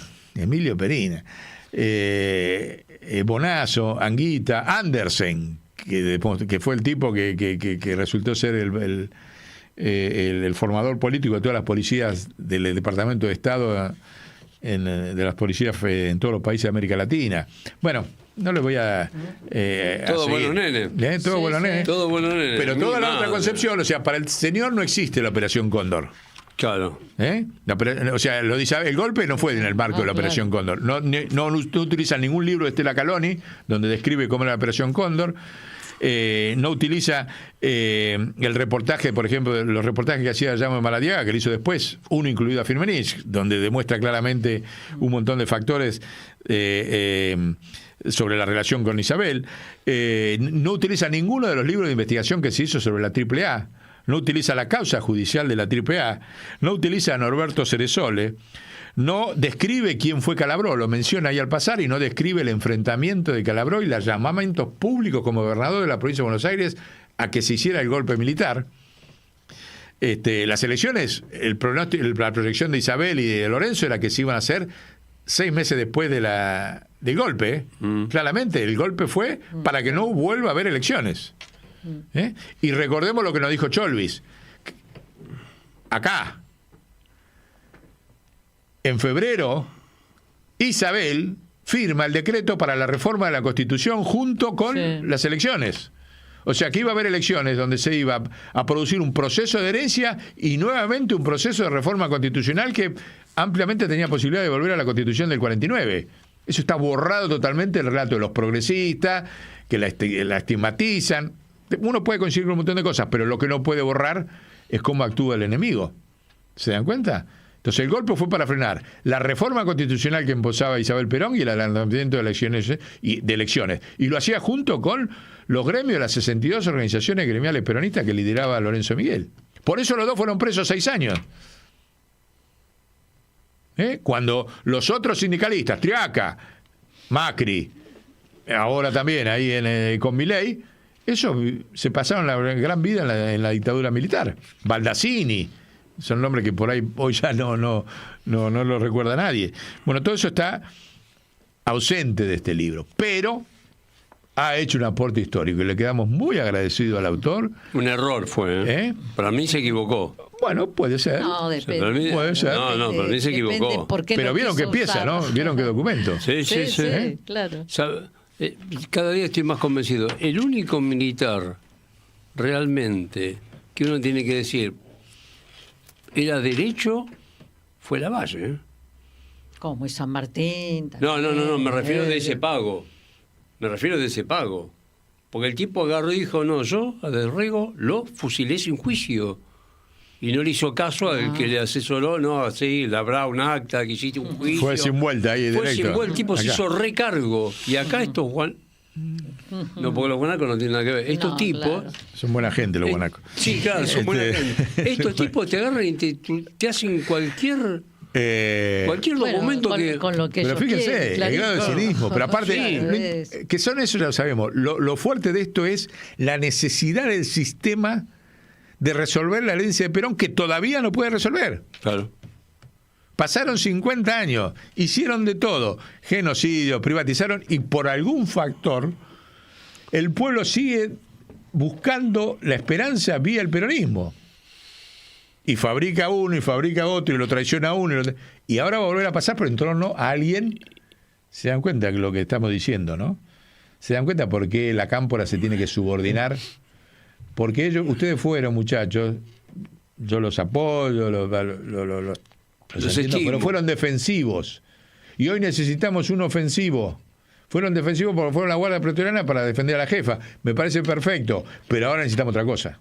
Bonazo, Anguita, Andersen, que fue el tipo que resultó ser el formador político de todas las policías del Departamento de Estado, de las policías en todos los países de América Latina. Bueno, no les voy a Todo seguir. bueno, nene. Todo Sí, bueno, sí. nene. Todo bueno, nene. Pero Mi toda la otra madre. concepción, o sea, para el señor no existe la Operación Cóndor. Claro. O sea, lo de Isabel, el golpe no fue en el marco de la claro. Operación Cóndor. No utilizan ningún libro de Estela Caloni donde describe cómo era la Operación Cóndor. No utiliza el reportaje, por ejemplo, los reportajes que hacía Jaume Maradiaga, que lo hizo después, uno incluido a Firmenich, donde demuestra claramente un montón de factores sobre la relación con Isabel. No utiliza ninguno de los libros de investigación que se hizo sobre la AAA. No utiliza la causa judicial de la AAA. No utiliza a Norberto Ceresole. No describe quién fue Calabró, lo menciona ahí al pasar, y no describe el enfrentamiento de Calabró y los llamamientos públicos como gobernador de la provincia de Buenos Aires a que se hiciera el golpe militar. Las elecciones, la proyección de Isabel y de Lorenzo era que se iban a hacer 6 meses después del golpe. Claramente, el golpe fue para que no vuelva a haber elecciones. Y recordemos lo que nos dijo Cholvis. Acá, en febrero, Isabel firma el decreto para la reforma de la Constitución junto con las elecciones. O sea, que iba a haber elecciones donde se iba a producir un proceso de herencia y nuevamente un proceso de reforma constitucional que ampliamente tenía posibilidad de volver a la Constitución del 49. Eso está borrado totalmente del relato de los progresistas, que la estigmatizan. Uno puede coincidir con un montón de cosas, pero lo que no puede borrar es cómo actúa el enemigo. ¿Se dan cuenta? Entonces el golpe fue para frenar la reforma constitucional que impulsaba Isabel Perón y el adelantamiento de elecciones. Y lo hacía junto con los gremios de las 62 organizaciones gremiales peronistas que lideraba Lorenzo Miguel. Por eso los dos fueron presos 6 años. Cuando los otros sindicalistas, Triaca, Macri, ahora también ahí con Milei, esos se pasaron la gran vida en la dictadura militar. Baldassini, son nombres que por ahí hoy ya no lo recuerda nadie. Bueno, todo eso está ausente de este libro, pero ha hecho un aporte histórico y le quedamos muy agradecidos al autor. Un error fue. Para mí se equivocó. Bueno, puede ser. No, depende. Para mí- Puede ser. No, para mí se Depende equivocó. por qué Pero lo vieron que quiso empieza, usar. ¿no? Vieron qué documento. Sí, sí, sí. Claro. Cada día estoy más convencido. El único militar realmente que uno tiene que decir era derecho fue Lavalle. Como y San Martín. No, me refiero de ese pago. pago. Porque el tipo agarró y dijo, no, yo a Derrego lo fusilé sin juicio. Y no le hizo caso al que le asesoró, no, así, habrá un acta, que hiciste un juicio. Fue sin vuelta ahí Fue directo. sin vuelta, el tipo se Acá. hizo recargo. Y acá esto, Juan, No, porque los guanacos no tienen nada que ver. Estos No, tipos... claro. Son buena gente los guanacos. Sí, claro, son buena gente. Estos tipos te agarran y te hacen cualquier Bueno, documento con lo que pero ellos fíjense, quieren, el grado de clarito. cinismo. Pero aparte, Sí. que son eso ya lo sabemos. Lo fuerte de esto es la necesidad del sistema de resolver la herencia de Perón, que todavía no puede resolver. Claro. Pasaron 50 años, hicieron de todo, genocidio, privatizaron, y por algún factor el pueblo sigue buscando la esperanza vía el peronismo. Y fabrica uno y fabrica otro y lo traiciona uno. Y ahora va a volver a pasar por en torno a alguien. Se dan cuenta de lo que estamos diciendo, ¿no? Se dan cuenta por qué la cámpora se tiene que subordinar. Porque ustedes fueron, muchachos, yo los apoyo, los entiendo, pero fueron defensivos. Y hoy necesitamos un ofensivo. Fueron defensivos porque fueron la Guardia Pretoriana para defender a la jefa. Me parece perfecto, pero ahora necesitamos otra cosa.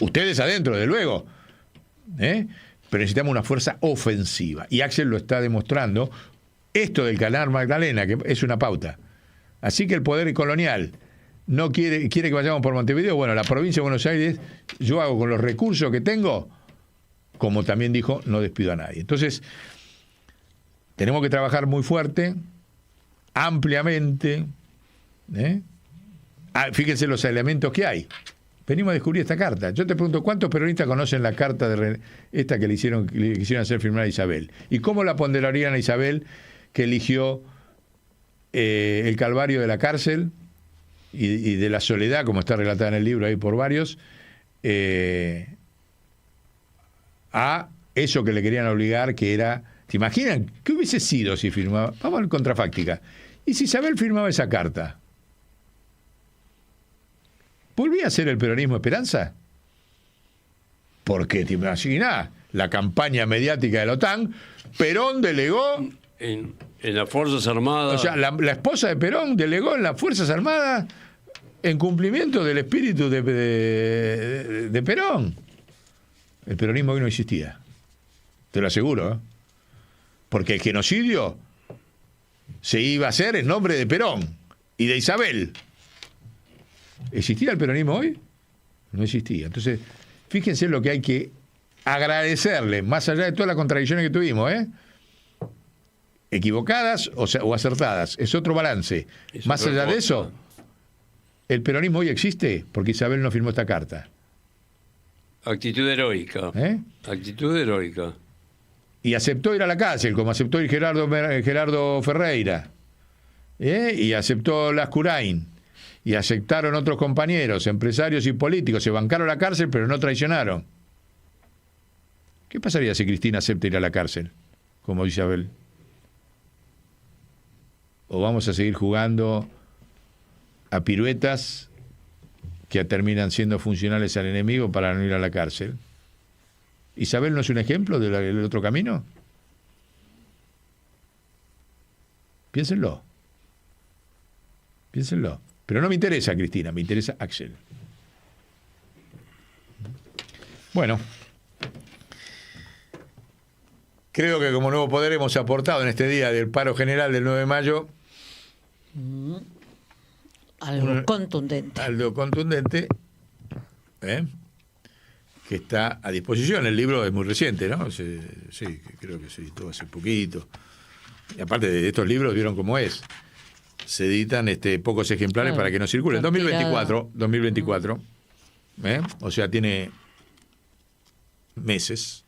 Ustedes adentro, de luego. Pero necesitamos una fuerza ofensiva. Y Axel lo está demostrando. Esto del Canal Magdalena, que es una pauta. Así que el poder colonial no quiere que vayamos por Montevideo. Bueno, la provincia de Buenos Aires, yo hago con los recursos que tengo, como también dijo, no despido a nadie. Entonces, tenemos que trabajar muy fuerte, ampliamente. Fíjense los elementos que hay. Venimos a descubrir esta carta. Yo te pregunto, ¿cuántos peronistas conocen la carta de esta que le quisieron hacer firmar a Isabel? ¿Y cómo la ponderarían a Isabel, que eligió el calvario de la cárcel y de la soledad, como está relatada en el libro ahí por varios, a eso que le querían obligar, que era... ¿Se imaginan qué hubiese sido si firmaba? Vamos a la contrafáctica. ¿Y si Isabel firmaba esa carta? ¿Volvía a ser el peronismo esperanza? Porque, te imaginas, la campaña mediática de la OTAN, Perón delegó... En las Fuerzas Armadas... O sea, la esposa de Perón delegó en las Fuerzas Armadas en cumplimiento del espíritu de Perón. El peronismo hoy no existía. Te lo aseguro, ¿eh? Porque el genocidio se iba a hacer en nombre de Perón y de Isabel. ¿Existía el peronismo hoy? No existía. Entonces, fíjense lo que hay que agradecerle, más allá de todas las contradicciones que tuvimos, equivocadas o acertadas. Es otro balance. Más allá de eso, el peronismo hoy existe porque Isabel no firmó esta carta. Actitud heroica. Actitud heroica. Y aceptó ir a la cárcel, como aceptó ir Gerardo Ferreira. Y aceptó Lascurain. Y aceptaron otros compañeros, empresarios y políticos. Se bancaron la cárcel, pero no traicionaron. ¿Qué pasaría si Cristina acepta ir a la cárcel, como Isabel? ¿O vamos a seguir jugando a piruetas que terminan siendo funcionales al enemigo para no ir a la cárcel? ¿Isabel no es un ejemplo del otro camino? Piénsenlo. Piénsenlo. Pero no me interesa Cristina, me interesa Axel. Bueno. Creo que como Nuevo Poder hemos aportado en este día del paro general del 9 de mayo... Algo contundente. Algo contundente, que está a disposición. El libro es muy reciente, ¿no? Sí, creo que se editó hace poquito. Y aparte de estos libros, vieron cómo es. Se editan pocos ejemplares para que no circulen. 2024, o sea, tiene meses,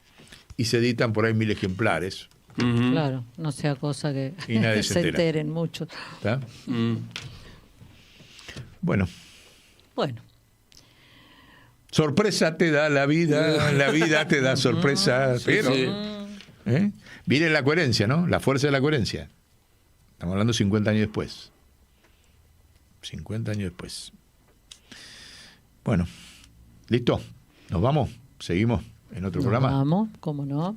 y se editan por ahí 1000 ejemplares. Claro, no sea cosa que y nadie se enteren muchos. ¿Está? Bueno. Sorpresa te da la vida te da sorpresa. Pero, miren la coherencia, ¿no? La fuerza de la coherencia. Estamos hablando 50 años después. 50 años después. Bueno, listo. Nos vamos. Seguimos en otro programa. Vamos, cómo no.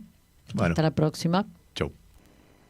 Bueno. Hasta la próxima.